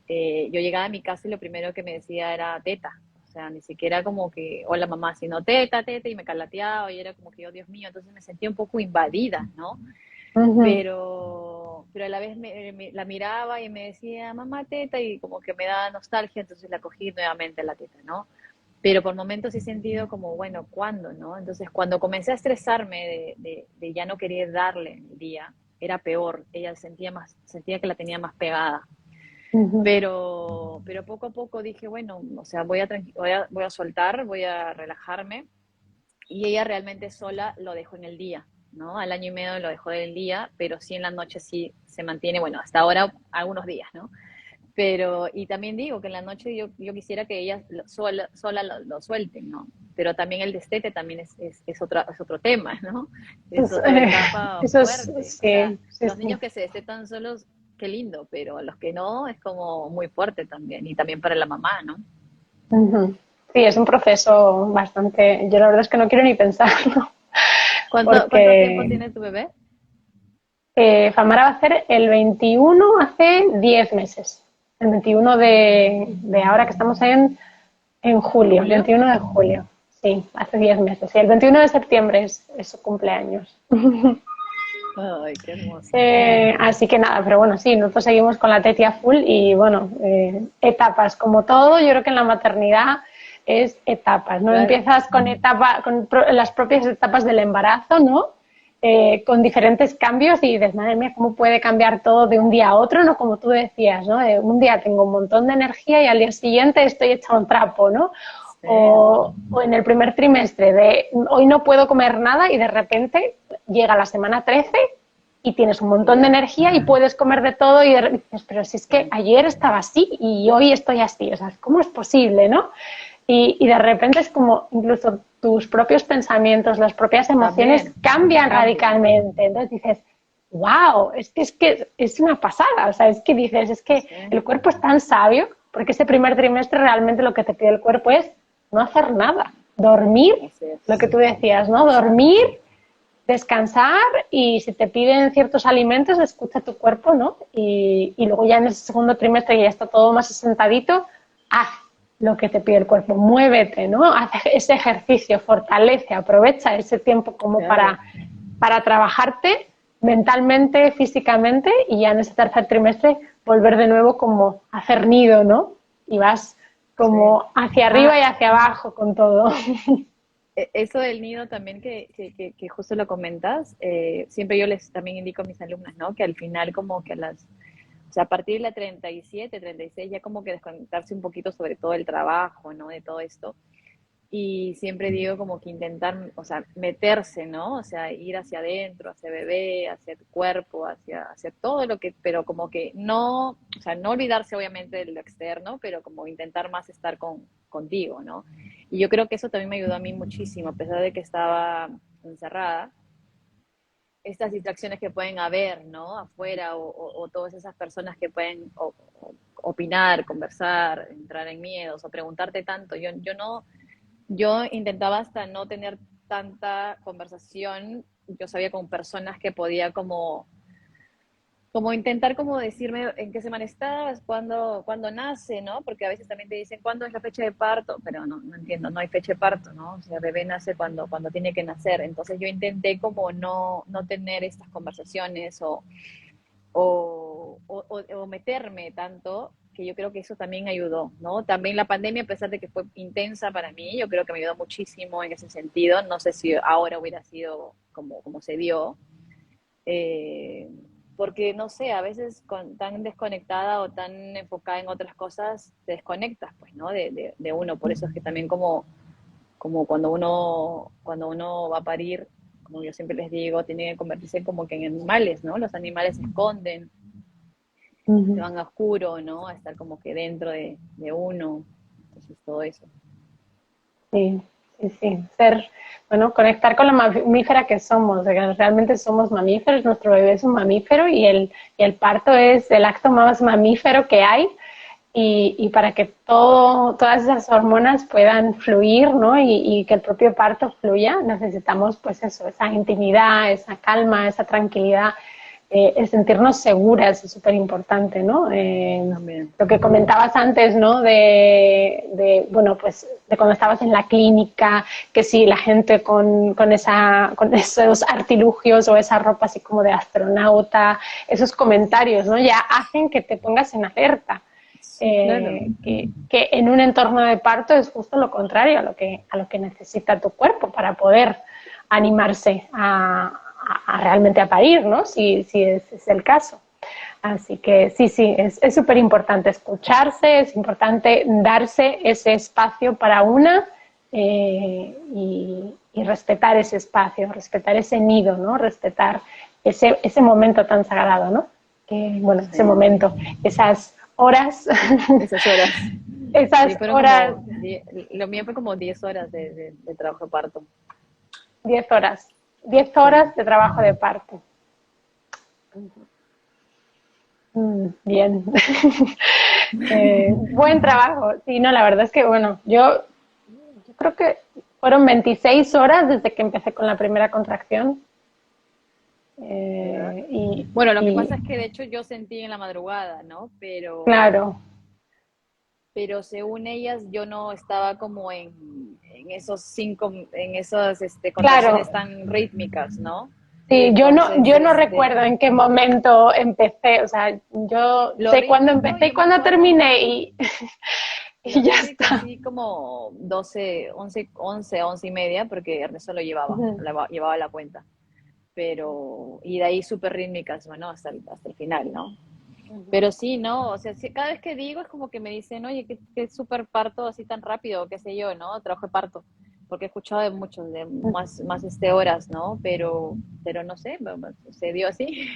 Speaker 2: Yo llegaba a mi casa y lo primero que me decía era teta. O sea, ni siquiera como que, hola mamá, sino teta, teta, y me calateaba y era como que yo, Dios mío, entonces me sentía un poco invadida, ¿no?
Speaker 1: Uh-huh.
Speaker 2: Pero a la vez la miraba y me decía, mamá, teta, y como que me daba nostalgia, entonces la cogí nuevamente la teta, ¿no? Pero por momentos he sentido como, bueno, ¿cuándo, no? Entonces, cuando comencé a estresarme de ya no querer darle el día, era peor, ella sentía que la tenía más pegada.
Speaker 1: Uh-huh.
Speaker 2: Pero poco a poco dije, bueno, o sea, voy a soltar, voy a relajarme, y ella realmente sola lo dejó en el día, ¿no? Al año y medio lo dejó en el día, pero sí en la noche sí se mantiene, bueno, hasta ahora algunos días, ¿no? Pero, y también digo que en la noche yo quisiera que ellas sola lo suelten, ¿no? Pero también el destete también es otro tema, ¿no? Es
Speaker 1: Pues,
Speaker 2: otra etapa
Speaker 1: eso es,
Speaker 2: fuerte. O sea,
Speaker 1: sí, sí,
Speaker 2: los
Speaker 1: sí.
Speaker 2: niños que se destetan solos, qué lindo, pero los que no, es como muy fuerte también. Y también para la mamá, ¿no?
Speaker 1: Uh-huh. Sí, es un proceso bastante. Yo la verdad es que no quiero ni pensarlo,
Speaker 2: ¿Cuánto tiempo
Speaker 1: porque
Speaker 2: tiene tu bebé?
Speaker 1: Famara va a hacer el 21 hace 10 meses. El 21 de ahora que estamos en julio,
Speaker 2: ¿Julio?
Speaker 1: 21 de julio. Sí, hace 10 meses. Y el 21 de septiembre es su cumpleaños.
Speaker 2: Ay, qué hermoso.
Speaker 1: Así que nada, pero bueno, sí, nosotros seguimos con la tetia full y bueno, etapas, como todo, yo creo que en la maternidad es etapas, ¿no?
Speaker 2: Claro.
Speaker 1: Empiezas las propias etapas del embarazo, ¿no? Con diferentes cambios y dices, madre mía, ¿cómo puede cambiar todo de un día a otro, ¿no? Como tú decías, ¿no? Un día tengo un montón de energía y al día siguiente estoy hecha un trapo, ¿no?
Speaker 2: Sí,
Speaker 1: O en el primer trimestre de hoy no puedo comer nada y de repente llega la semana 13 y tienes un
Speaker 2: y
Speaker 1: montón de
Speaker 2: ya.
Speaker 1: energía y puedes comer de todo y dices, pero si es que
Speaker 2: Sí,
Speaker 1: ayer estaba así y hoy estoy así, o sea, ¿cómo es posible, no? Y de repente es como incluso tus propios pensamientos, las propias emociones
Speaker 2: también
Speaker 1: cambian
Speaker 2: cambian.
Speaker 1: radicalmente. Entonces dices, wow, es que es una pasada, o sea, es que dices, es que
Speaker 2: Sí,
Speaker 1: el cuerpo es tan sabio porque ese primer trimestre realmente lo que te pide el cuerpo es no hacer nada, dormir,
Speaker 2: así
Speaker 1: lo que
Speaker 2: es.
Speaker 1: tú decías, ¿no? Dormir, descansar y si te piden ciertos alimentos, escucha tu cuerpo, ¿no? Y luego ya en ese segundo trimestre que ya está todo más asentadito, haz lo que te pide el cuerpo, muévete, ¿no? Haz ese ejercicio, fortalece, aprovecha ese tiempo como
Speaker 2: Claro.
Speaker 1: para trabajarte mentalmente, físicamente y ya en ese tercer trimestre volver de nuevo como a hacer nido, ¿no? Y vas
Speaker 2: Sí.
Speaker 1: como hacia arriba
Speaker 2: Ah,
Speaker 1: y hacia abajo con todo.
Speaker 2: eso del nido también que justo lo comentas, siempre yo les también indico a mis alumnas, ¿no? Que al final como que o sea, a partir de la 37, 36, ya como que desconectarse un poquito sobre todo el trabajo, ¿no? De todo esto. Y siempre digo como que intentar, o sea, meterse, ¿no? O sea, ir hacia adentro, hacia bebé, hacia tu cuerpo, hacia todo lo que, pero como que no, o sea, no olvidarse obviamente de lo externo, pero como intentar más estar contigo, ¿no? Y yo creo que eso también me ayudó a mí muchísimo, a pesar de que estaba encerrada, estas distracciones que pueden haber, ¿no? Afuera o todas esas personas que pueden opinar, conversar, entrar en miedos o preguntarte tanto. Yo no, yo intentaba hasta no tener tanta conversación. Yo sabía con personas que podía como intentar como decirme en qué semana estás, cuándo nace, ¿no? Porque a veces también te dicen cuándo es la fecha de parto, pero no entiendo, no hay fecha de parto, ¿no? O sea, el bebé nace cuando tiene que nacer. Entonces yo intenté como no tener estas conversaciones o meterme tanto, que yo creo que eso también ayudó, ¿no? También la pandemia, a pesar de que fue intensa para mí, yo creo que me ayudó muchísimo en ese sentido. No sé si ahora hubiera sido como se dio, eh, porque no sé, a veces tan desconectada o tan enfocada en otras cosas, te desconectas, pues, ¿no? De uno. Por eso es que también como cuando uno va a parir, como yo siempre les digo, tiene que convertirse como que en animales, ¿no? Los animales se esconden, se
Speaker 1: Ujú.
Speaker 2: van a oscuro, ¿no? A estar como que dentro de uno. Entonces, todo eso.
Speaker 1: Sí, sí, sí. Bueno, conectar con la mamífera que somos, de que realmente somos mamíferos, nuestro bebé es un mamífero y el parto es el acto más mamífero que hay y para que todas esas hormonas puedan fluir, ¿no? Y que el propio parto fluya, necesitamos pues eso, esa intimidad, esa calma, esa tranquilidad, el sentirnos seguras es súper importante, ¿no?
Speaker 2: También.
Speaker 1: Lo que comentabas antes, ¿no? Bueno, pues de cuando estabas en la clínica, que si la gente con esos artilugios o esa ropa así como de astronauta, esos comentarios, ¿no? Ya hacen que te pongas en alerta.
Speaker 2: Sí, claro.
Speaker 1: Que en un entorno de parto es justo lo contrario a lo que necesita tu cuerpo para poder animarse a realmente a parir, ¿no? Si es el caso. Así que sí, es súper importante escucharse, es importante darse ese espacio para una y respetar ese espacio, respetar ese nido, ¿no? Respetar ese momento tan sagrado, ¿no? Bueno, ese
Speaker 2: Sí.
Speaker 1: momento, esas horas,
Speaker 2: Esas horas. Sí,
Speaker 1: esas
Speaker 2: fueron
Speaker 1: horas,
Speaker 2: lo mío fue como 10 horas de trabajo de parto.
Speaker 1: 10 horas, 10
Speaker 2: Sí.
Speaker 1: horas de trabajo de parto. Bien. Buen trabajo. Sí, no, la verdad es que, bueno, yo creo que fueron 26 horas desde que empecé con la primera contracción.
Speaker 2: ¿Verdad?
Speaker 1: Y,
Speaker 2: Bueno, lo que
Speaker 1: y,
Speaker 2: pasa es que de hecho yo sentí en la madrugada, ¿no?
Speaker 1: claro,
Speaker 2: Pero según ellas yo no estaba como en esos en esas
Speaker 1: claro.
Speaker 2: contracciones tan rítmicas, ¿no?
Speaker 1: Sí, yo no,
Speaker 2: Entonces,
Speaker 1: yo no recuerdo en qué momento empecé. O sea, yo
Speaker 2: lo
Speaker 1: sé cuándo
Speaker 2: rítmico,
Speaker 1: empecé y
Speaker 2: yo me
Speaker 1: cuándo
Speaker 2: acuerdo,
Speaker 1: terminé y,
Speaker 2: lo
Speaker 1: y ya
Speaker 2: rítmico
Speaker 1: está.
Speaker 2: sí como 12 11 y media, porque Ernesto lo llevaba,
Speaker 1: Ujú.
Speaker 2: llevaba la cuenta. Y de ahí súper rítmicas, bueno, hasta el final, ¿no?
Speaker 1: Ujú.
Speaker 2: Pero sí, ¿no? O sea, sí, cada vez que digo es como que me dicen, oye, qué súper parto así tan rápido, qué sé yo, ¿no? Trabajo de parto, porque he escuchado de muchos, de más horas, ¿no? Pero no sé, se dio así.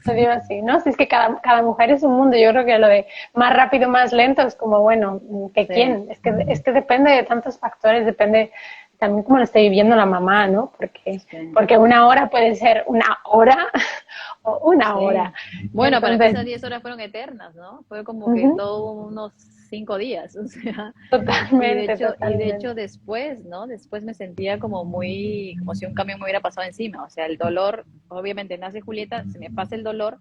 Speaker 1: Se dio así, ¿no? Si es que cada mujer es un mundo. Yo creo que lo de más rápido, más lento es como, bueno, ¿que
Speaker 2: Sí,
Speaker 1: quién? Es que depende de tantos factores, depende también cómo lo esté viviendo la mamá, ¿no? Porque,
Speaker 2: sí,
Speaker 1: porque una hora puede ser una hora o una hora.
Speaker 2: sí. Bueno, para mí
Speaker 1: Entonces,
Speaker 2: esas 10 horas fueron eternas, ¿no? Fue como que
Speaker 1: ujú,
Speaker 2: todos unos 5 días, o sea,
Speaker 1: totalmente,
Speaker 2: y de
Speaker 1: totalmente.
Speaker 2: hecho después, ¿no? Después me sentía como si un camión me hubiera pasado encima, o sea, el dolor, obviamente nace Julieta, se me pasa el dolor,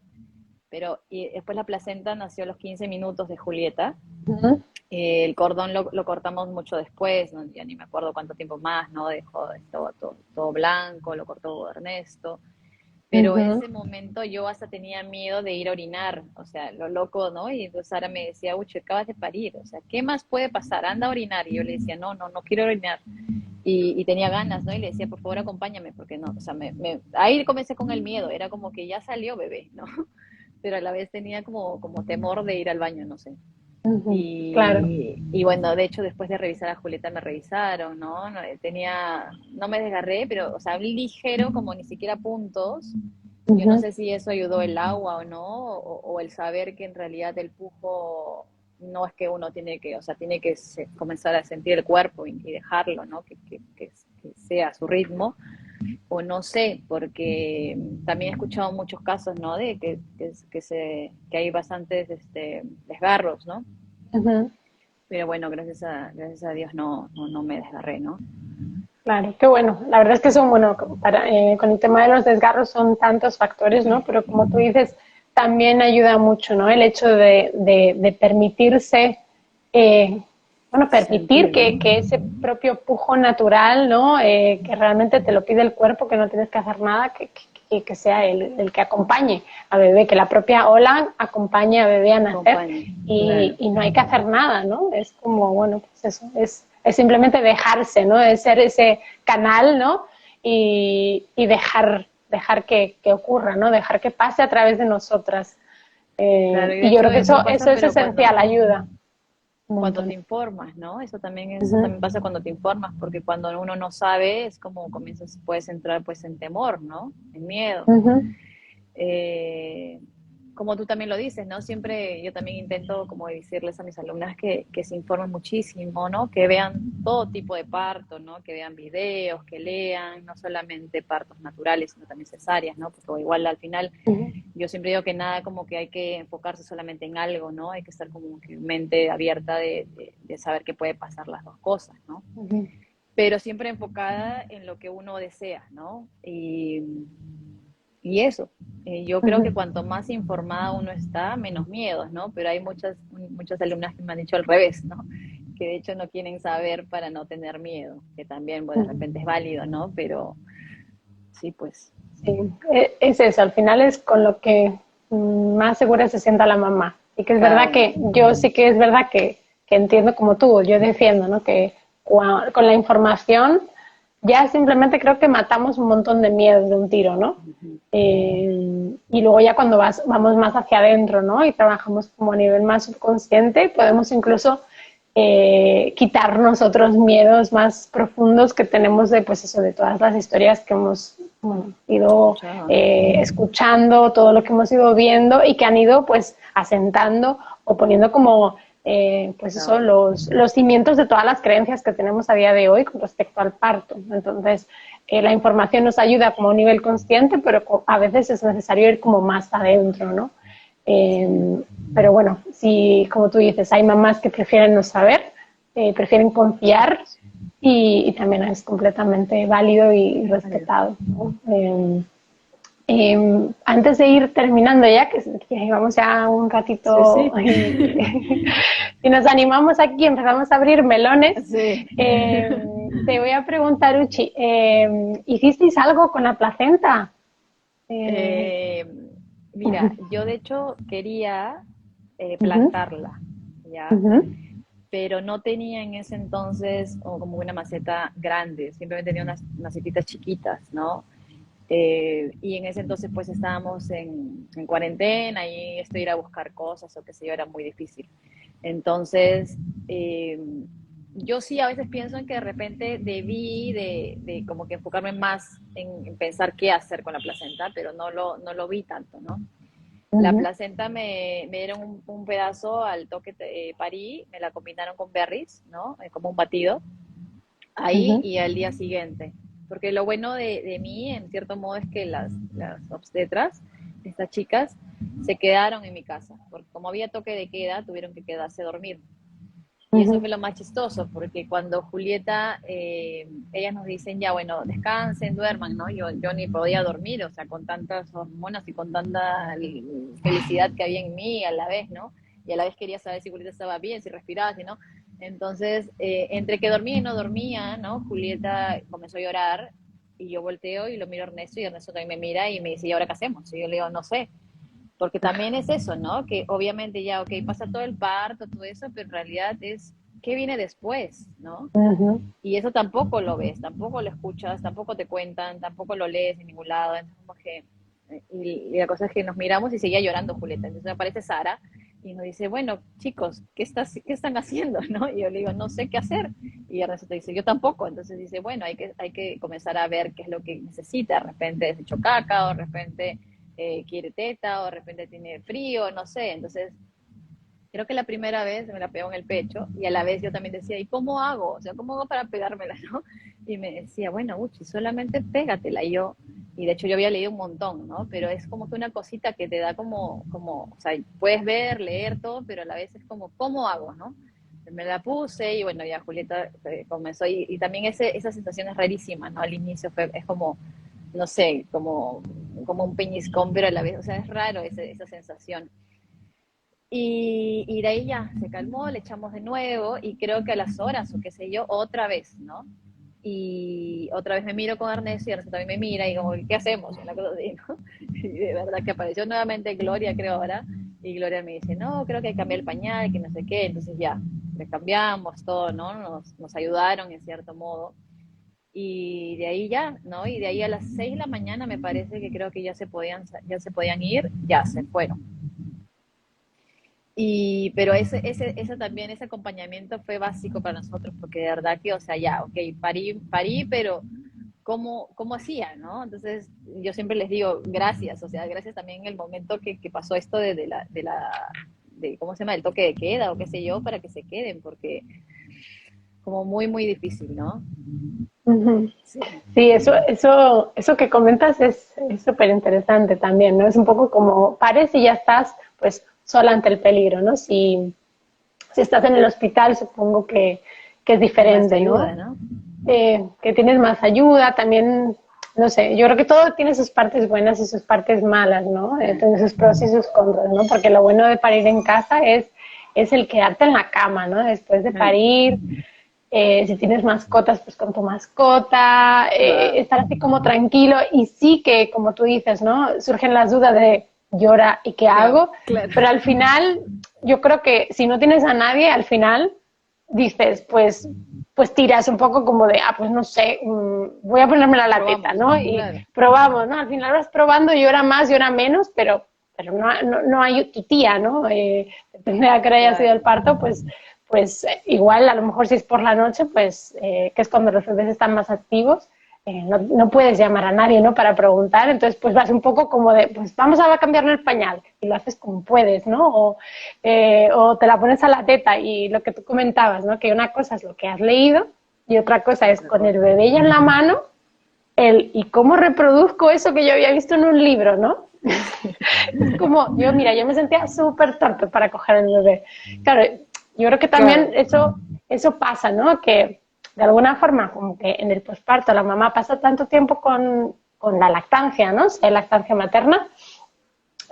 Speaker 2: pero y después la placenta nació a los 15 minutos de Julieta.
Speaker 1: Ujú,
Speaker 2: El cordón lo cortamos mucho después, ¿no? Ya ni me acuerdo cuánto tiempo más, ¿no? Dejó todo blanco, lo cortó Ernesto. Pero
Speaker 1: ujú.
Speaker 2: ese momento yo hasta tenía miedo de ir a orinar, o sea, lo loco, ¿no? Y entonces Sara me decía, Uche, acabas de parir, o sea, ¿qué más puede pasar? Anda a orinar. Y yo le decía, no quiero orinar. Y tenía ganas, ¿no? Y le decía, por favor, acompáñame, porque no, o sea, ahí comencé con el miedo, era como que ya salió bebé, ¿no? Pero a la vez tenía como temor de ir al baño, no sé.
Speaker 1: Ujú, claro.
Speaker 2: Y bueno, de hecho, después de revisar a Julieta me revisaron, ¿no? No me desgarré, pero, o sea, ligero, como ni siquiera puntos. Yo no
Speaker 1: Ujú.
Speaker 2: sé si eso ayudó el agua o no, o el saber que en realidad el pujo no es que uno tiene que, o sea, tiene que comenzar a sentir el cuerpo y dejarlo, ¿no? Que sea a su ritmo. o no sé, porque también he escuchado muchos casos, ¿no? De que hay bastantes desgarros, ¿no?
Speaker 1: Ujú.
Speaker 2: Pero bueno, gracias a Dios no me desgarré, ¿no?
Speaker 1: Claro, qué bueno. La verdad es que son, bueno, con el tema de los desgarros son tantos factores, ¿no? Pero como tú dices, también ayuda mucho, ¿no? El hecho de permitirse, eh, bueno, permitir
Speaker 2: Sentir, ¿no?
Speaker 1: que ese propio pujo natural, ¿no? Que realmente te lo pide el cuerpo, que no tienes que hacer nada, que sea el que acompañe a bebé, que la propia ola acompañe a bebé a nacer
Speaker 2: Acompañe, claro.
Speaker 1: y no hay que hacer nada, ¿no? Es como, bueno, pues eso, es simplemente dejarse, ¿no? Es ser ese canal, ¿no? Y dejar que ocurra, ¿no? Dejar que pase a través de nosotras.
Speaker 2: Claro, y de
Speaker 1: Y yo
Speaker 2: hecho
Speaker 1: creo que
Speaker 2: eso
Speaker 1: eso
Speaker 2: pasa,
Speaker 1: es
Speaker 2: pero
Speaker 1: esencial, ayuda un
Speaker 2: cuando te
Speaker 1: montón.
Speaker 2: informas, ¿no? Eso
Speaker 1: Ujú,
Speaker 2: también pasa cuando te informas, porque cuando uno no sabe, es como comienzas, puedes entrar pues en temor, ¿no? En miedo.
Speaker 1: ujú,
Speaker 2: Eh, Como tú también lo dices, ¿no? Siempre yo también intento como decirles a mis alumnas que se informen muchísimo, ¿no? Que vean todo tipo de parto, ¿no? Que vean videos, que lean, no solamente partos naturales, sino también cesáreas, ¿no? Porque igual al final
Speaker 1: ujú,
Speaker 2: yo siempre digo que nada como que hay que enfocarse solamente en algo, ¿no? Hay que estar como que mente abierta de saber que puede pasar las dos cosas, ¿no?
Speaker 1: ujú,
Speaker 2: Pero siempre enfocada en lo que uno desea, ¿no? Y eso, yo creo que
Speaker 1: ujú.
Speaker 2: cuanto más informada uno está, menos miedos, ¿no? Pero hay muchas alumnas que me han dicho al revés, ¿no? Que de hecho no quieren saber para no tener miedo, que también, pues, de
Speaker 1: Ujú.
Speaker 2: repente es válido, ¿no? Pero sí, pues,
Speaker 1: Sí, es eso, al final es con lo que más segura se sienta la mamá. Y que es
Speaker 2: cada
Speaker 1: verdad
Speaker 2: uno.
Speaker 1: que yo sí que es verdad que entiendo como tú, yo defiendo, ¿no? Que con la información ya simplemente creo que matamos un montón de miedos de un tiro, ¿no?
Speaker 2: Ujú.
Speaker 1: Y luego ya cuando vamos más hacia adentro, ¿no? Y trabajamos como a nivel más subconsciente, podemos incluso quitarnos otros miedos más profundos que tenemos de, pues eso, de todas las historias que hemos bueno, ido
Speaker 2: Escuchado, ¿no?
Speaker 1: escuchando, todo lo que hemos ido viendo y que han ido pues asentando o poniendo como pues eso,
Speaker 2: Claro.
Speaker 1: los cimientos de todas las creencias que tenemos a día de hoy con respecto al parto. Entonces, la información nos ayuda como a un nivel consciente, pero a veces es necesario ir como más adentro, ¿no?
Speaker 2: Sí.
Speaker 1: Eh, pero bueno, si, como tú dices, hay mamás que prefieren no saber, prefieren confiar y también es completamente válido y
Speaker 2: Válido.
Speaker 1: respetado, ¿no? Antes de ir terminando ya, que llevamos ya un
Speaker 2: Sí,
Speaker 1: ratito
Speaker 2: sí.
Speaker 1: y, y nos animamos aquí, empezamos a abrir melones,
Speaker 2: Sí.
Speaker 1: te voy a preguntar, Uchi, ¿hicisteis algo con la placenta? Eh,
Speaker 2: Eh, Mira, yo de hecho quería
Speaker 1: ujú,
Speaker 2: plantarla, ¿ya?
Speaker 1: ujú,
Speaker 2: Pero no tenía en ese entonces como una maceta grande, simplemente tenía unas macetitas chiquitas, ¿no? Y en ese entonces pues estábamos en cuarentena y esto ir a buscar cosas o qué sé yo era muy difícil. Entonces, eh, yo sí a veces pienso en que de repente debí de como que enfocarme más en pensar qué hacer con la placenta, pero no lo vi tanto, ¿no? La
Speaker 1: ujú,
Speaker 2: placenta me dieron un pedazo al toque parí, me la combinaron con berries, ¿no? Como un batido, ahí
Speaker 1: ujú,
Speaker 2: y al día siguiente. Porque lo bueno de mí, en cierto modo, es que las obstetras, estas chicas, se quedaron en mi casa, porque como había toque de queda, tuvieron que quedarse a dormir. Y eso
Speaker 1: ujú,
Speaker 2: fue lo más chistoso, porque cuando Julieta, ellas nos dicen, ya bueno, descansen, duerman, ¿no? Yo ni podía dormir, o sea, con tantas hormonas y con tanta felicidad que había en mí a la vez, ¿no? Y a la vez quería saber si Julieta estaba bien, si respiraba, si no. Entonces, entre que dormía y no dormía, ¿no? Julieta comenzó a llorar y yo volteo y lo miro a Ernesto y Ernesto también me mira y me dice, ¿y ahora qué hacemos? Y yo le digo, no sé, porque también es eso, ¿no? Que obviamente ya, ok, pasa todo el parto, todo eso, pero en realidad es qué viene después, ¿no?
Speaker 1: ujú,
Speaker 2: Y eso tampoco lo ves, tampoco lo escuchas, tampoco te cuentan, tampoco lo lees en ningún lado. Entonces, como que, y la cosa es que nos miramos y seguía llorando Julieta. Entonces aparece Sara y nos dice, bueno, chicos, ¿qué están haciendo? ¿No? Y yo le digo, no sé qué hacer. Y Ernesto te dice, yo tampoco. Entonces dice, bueno, hay que comenzar a ver qué es lo que necesita. De repente es hecho caca, o de repente quiere teta, o de repente tiene frío, no sé. Entonces creo que la primera vez me la pegó en el pecho y a la vez yo también decía, ¿y cómo hago? O sea, ¿cómo hago para pegármela, no? Y me decía, bueno, Uchi, solamente pégatela. Y de hecho yo había leído un montón, ¿no? Pero es como que una cosita que te da o sea, puedes ver, leer todo, pero a la vez es como, ¿cómo hago, no? Me la puse y bueno, ya Julieta comenzó. Y también esa sensación es rarísima, ¿no? Al inicio es como, no sé, como un peñiscón, pero a la vez, o sea, es raro esa sensación. Y de ahí ya se calmó, le echamos de nuevo y creo que a las horas o qué sé yo, otra vez, ¿no? Y otra vez me miro con Ernesto y Ernesto también me mira y como, ¿qué hacemos? Una cosa así, ¿no? Y de verdad que apareció nuevamente Gloria, creo ahora, y Gloria me dice, no, creo que hay que cambiar el pañal, que no sé qué, entonces ya, le cambiamos todo, ¿no? Nos ayudaron en cierto modo. Y de ahí ya, ¿no? Y de ahí a las 6 de la mañana me parece que creo que ya se podían ir, ya se fueron. Pero ese también, ese acompañamiento fue básico para nosotros, porque de verdad que, o sea, ya, ok, parí, pero ¿cómo hacía, no? Entonces, yo siempre les digo, gracias, o sea, gracias también en el momento que pasó esto de ¿cómo se llama? El toque de queda o qué sé yo, para que se queden, porque como muy, muy difícil, ¿no?
Speaker 1: Ujú.
Speaker 2: Sí,
Speaker 1: Sí, eso que comentas es súper interesante también, ¿no? Es un poco como pares y ya estás, pues, sola ante el peligro, ¿no? Si estás en el hospital, supongo que es
Speaker 2: hay más
Speaker 1: diferente,
Speaker 2: ayuda,
Speaker 1: ¿no?
Speaker 2: ¿no?
Speaker 1: Que tienes más ayuda, también, no sé, yo creo que todo tiene sus partes buenas y sus partes malas, ¿no? Tiene sus pros y sus contras, ¿no? Porque lo bueno de parir en casa es el quedarte en la cama, ¿no? Después de parir, si tienes mascotas, pues con tu mascota,
Speaker 2: Claro,
Speaker 1: estar así como tranquilo y sí que, como tú dices, ¿no? Surgen las dudas de llora y qué hago,
Speaker 2: claro.
Speaker 1: pero al final yo creo que si no tienes a nadie, al final dices, pues tiras un poco como de, pues no sé, voy a ponerme la teta,
Speaker 2: Probamos,
Speaker 1: ¿no? Y
Speaker 2: claro,
Speaker 1: probamos, ¿no? Al final vas probando, llora más, llora menos, pero no hay tu tía, ¿no? Depende de a qué hora haya sido el
Speaker 2: claro.
Speaker 1: parto, pues igual a lo mejor si es por la noche, pues que es cuando los bebés están más activos, no puedes llamar a nadie, ¿no? Para preguntar, entonces pues vas un poco como de, pues vamos a cambiarle el pañal y lo haces como puedes, ¿no? O te la pones a la teta y lo que tú comentabas, ¿no? Que una cosa es lo que has leído y otra cosa es
Speaker 2: Otra
Speaker 1: con el
Speaker 2: cosa.
Speaker 1: bebé ya en la mano, ¿y cómo reproduzco eso que yo había visto en un libro, ¿no? Es como, mira, yo me sentía súper torpe para coger el bebé. Claro, yo creo que también
Speaker 2: Claro,
Speaker 1: eso pasa, ¿no? Que de alguna forma, como que en el posparto la mamá pasa tanto tiempo con la lactancia, ¿no? O sea, lactancia materna,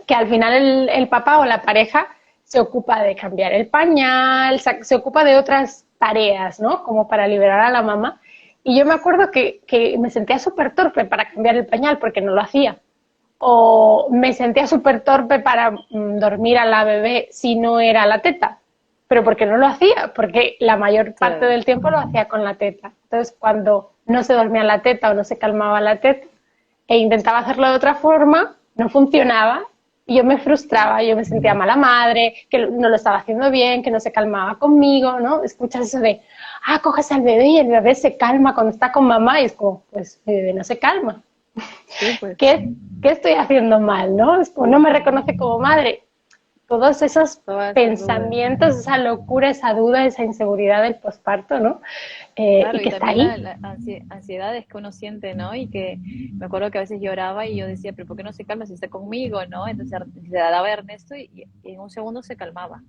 Speaker 1: que al final el papá o la pareja se ocupa de cambiar el pañal, se ocupa de otras tareas, ¿no? Como para liberar a la mamá. Y yo me acuerdo que me sentía súper torpe para cambiar el pañal porque no lo hacía. O me sentía súper torpe para dormir a la bebé si no era la teta. Pero porque no lo hacía, porque la mayor parte
Speaker 2: claro.
Speaker 1: del tiempo lo hacía con la teta. Entonces, cuando no se dormía la teta o no se calmaba la teta e intentaba hacerlo de otra forma, no funcionaba y yo me frustraba, yo me sentía mala madre, que no lo estaba haciendo bien, que no se calmaba conmigo, ¿no? Escuchas eso de, coges al bebé y el bebé se calma cuando está con mamá y es como, pues mi bebé no se calma.
Speaker 2: Sí, pues.
Speaker 1: ¿Qué estoy haciendo mal, no? Es como, no me reconoce como madre. Todos esos
Speaker 2: Todas esas dudas.
Speaker 1: pensamientos, esa locura, esa duda, esa inseguridad del posparto, ¿no? Y
Speaker 2: Claro, y
Speaker 1: que está
Speaker 2: también
Speaker 1: ahí.
Speaker 2: la ansiedades que uno siente, ¿no? Y que me acuerdo que a veces lloraba y yo decía, pero ¿por qué no se calma si está conmigo, no? Entonces se la daba a Ernesto y en un segundo se calmaba.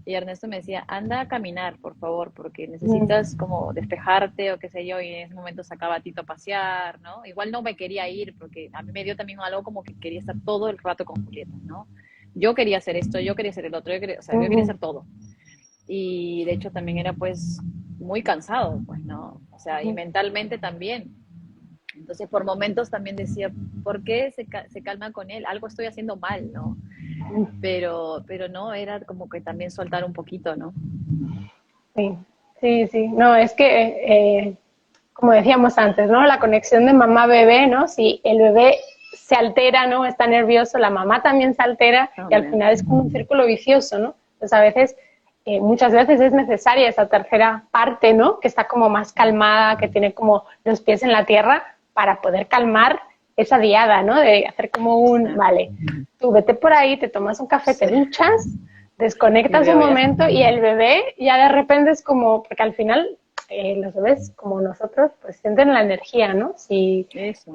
Speaker 2: Y Ernesto me decía, anda a caminar, por favor, porque necesitas como despejarte o qué sé yo, y en ese momento sacaba a Tito a pasear, ¿no? Igual no me quería ir, porque a mí me dio también algo como que quería estar todo el rato con Julieta, ¿no? Yo quería hacer esto, yo quería hacer el otro, o sea, yo quería hacer todo. Y de hecho también era pues muy cansado, pues, ¿no? O sea, y mentalmente también. Entonces, por momentos también decía, ¿por qué se calma con él? Algo estoy haciendo mal, ¿no? Pero no, era como que también soltar un poquito, ¿no?
Speaker 1: Sí, sí, sí. No, es que, como decíamos antes, ¿no? La conexión de mamá-bebé, ¿no? Si el bebé se altera, ¿no? Está nervioso, la mamá también se altera y al
Speaker 2: También.
Speaker 1: final es como un círculo vicioso, ¿no? Entonces, a veces, muchas veces es necesaria esa tercera parte, ¿no? Que está como más calmada, que tiene como los pies en la tierra para poder calmar esa diada, ¿no? De hacer como
Speaker 2: Sí.
Speaker 1: vale, tú vete por ahí, te tomas un café, te
Speaker 2: Sí.
Speaker 1: duchas,
Speaker 2: Y
Speaker 1: desconectas un
Speaker 2: luego ya.
Speaker 1: momento y el bebé ya de repente es como, porque al final los bebés, como nosotros, pues sienten la energía, ¿no? Si,
Speaker 2: Eso.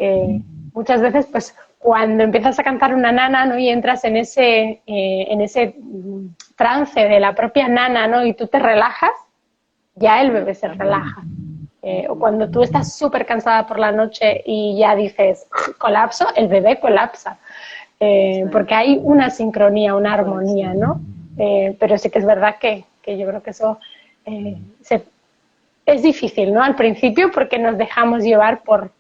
Speaker 1: muchas veces, pues cuando empiezas a cantar una nana, ¿no? Y entras en ese trance de la propia nana, ¿no? Y tú te relajas, ya el bebé se relaja. O cuando tú estás súper cansada por la noche y ya dices colapso, el bebé colapsa. Porque hay una sincronía, una armonía, ¿no? Pero sí que es verdad que yo creo que eso es difícil, ¿no? Al principio porque nos dejamos llevar por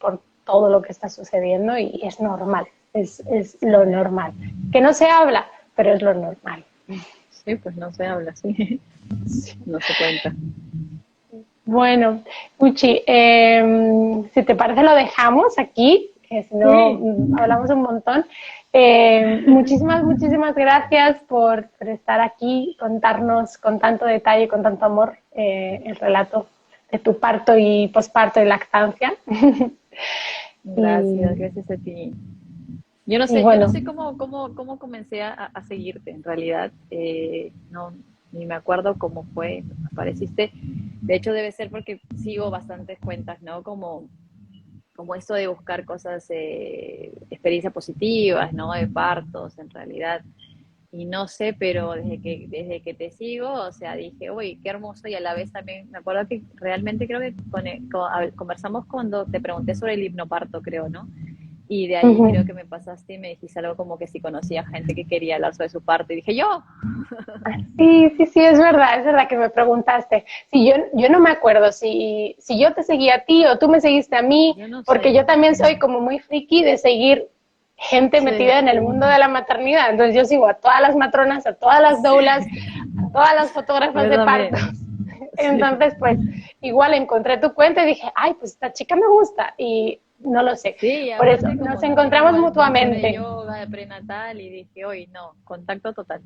Speaker 1: todo lo que está sucediendo y es normal, es lo normal. Que no se habla, pero es lo normal.
Speaker 2: Sí, pues no se habla, sí. No se cuenta.
Speaker 1: Bueno, Uchi, si te parece lo dejamos aquí, que si no hablamos un montón. Muchísimas gracias por estar aquí, contarnos con tanto detalle, con tanto amor el relato de tu parto y posparto y lactancia.
Speaker 2: Gracias a ti. Yo no sé cómo comencé a seguirte en realidad. No, ni me acuerdo cómo fue, apareciste. De hecho, debe ser porque sigo bastantes cuentas, ¿no? Como esto de buscar cosas, experiencias positivas, ¿no? De partos, en realidad. Y no sé, pero desde que te sigo, o sea, dije, uy, qué hermoso, y a la vez también me acuerdo que realmente creo que conversamos cuando te pregunté sobre el hipnoparto, creo, ¿no? Y de ahí creo que me pasaste y me dijiste algo como que si conocía gente que quería hablar sobre su parto, y dije, yo.
Speaker 1: Sí, es verdad que me preguntaste. Sí, yo no me acuerdo si yo te seguí a ti o tú me seguiste a mí,
Speaker 2: Yo no
Speaker 1: porque
Speaker 2: sé.
Speaker 1: yo también soy como muy friki de seguir gente
Speaker 2: Sí,
Speaker 1: metida en el mundo de la maternidad. Entonces yo sigo a todas las matronas, a todas las doulas, a todas las fotógrafas
Speaker 2: yo
Speaker 1: de
Speaker 2: también.
Speaker 1: partos.
Speaker 2: Sí,
Speaker 1: Entonces, pues, igual encontré tu cuenta y dije, ay, pues esta chica me gusta. Y no lo sé.
Speaker 2: sí, y
Speaker 1: Por eso
Speaker 2: aparte
Speaker 1: nos
Speaker 2: como también
Speaker 1: encontramos
Speaker 2: igual mencioné
Speaker 1: mutuamente.
Speaker 2: yoga de prenatal y dije, hoy no, contacto total.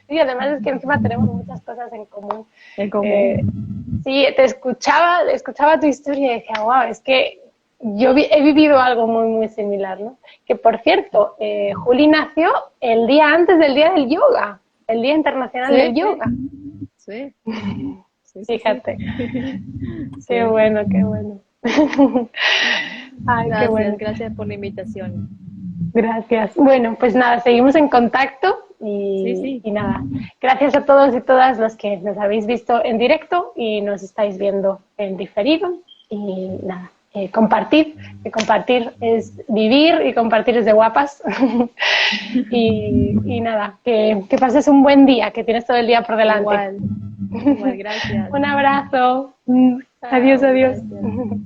Speaker 1: Sí, además es que encima tenemos muchas cosas en común.
Speaker 2: En
Speaker 1: Eh,
Speaker 2: común.
Speaker 1: sí, escuchaba tu historia y decía, wow, es que he vivido algo muy similar, ¿no? Que por cierto, Juli nació el día antes del Día del Yoga, el Día Internacional del
Speaker 2: Sí,
Speaker 1: Yoga.
Speaker 2: sí, sí.
Speaker 1: Fíjate, qué
Speaker 2: Sí.
Speaker 1: bueno, qué bueno. Ay, qué bueno.
Speaker 2: Gracias por la invitación.
Speaker 1: Gracias. Bueno, pues nada, seguimos en contacto
Speaker 2: Sí, sí.
Speaker 1: y nada. Gracias a todos y todas los que nos habéis visto en directo y nos estáis viendo en diferido. Y nada, compartir, que compartir es vivir y compartir es de guapas. Y nada, que pases un buen día, que tienes todo el día por delante.
Speaker 2: Igual, igual, gracias.
Speaker 1: Un abrazo. Adiós,
Speaker 2: Chao,
Speaker 1: adiós.
Speaker 2: gracias.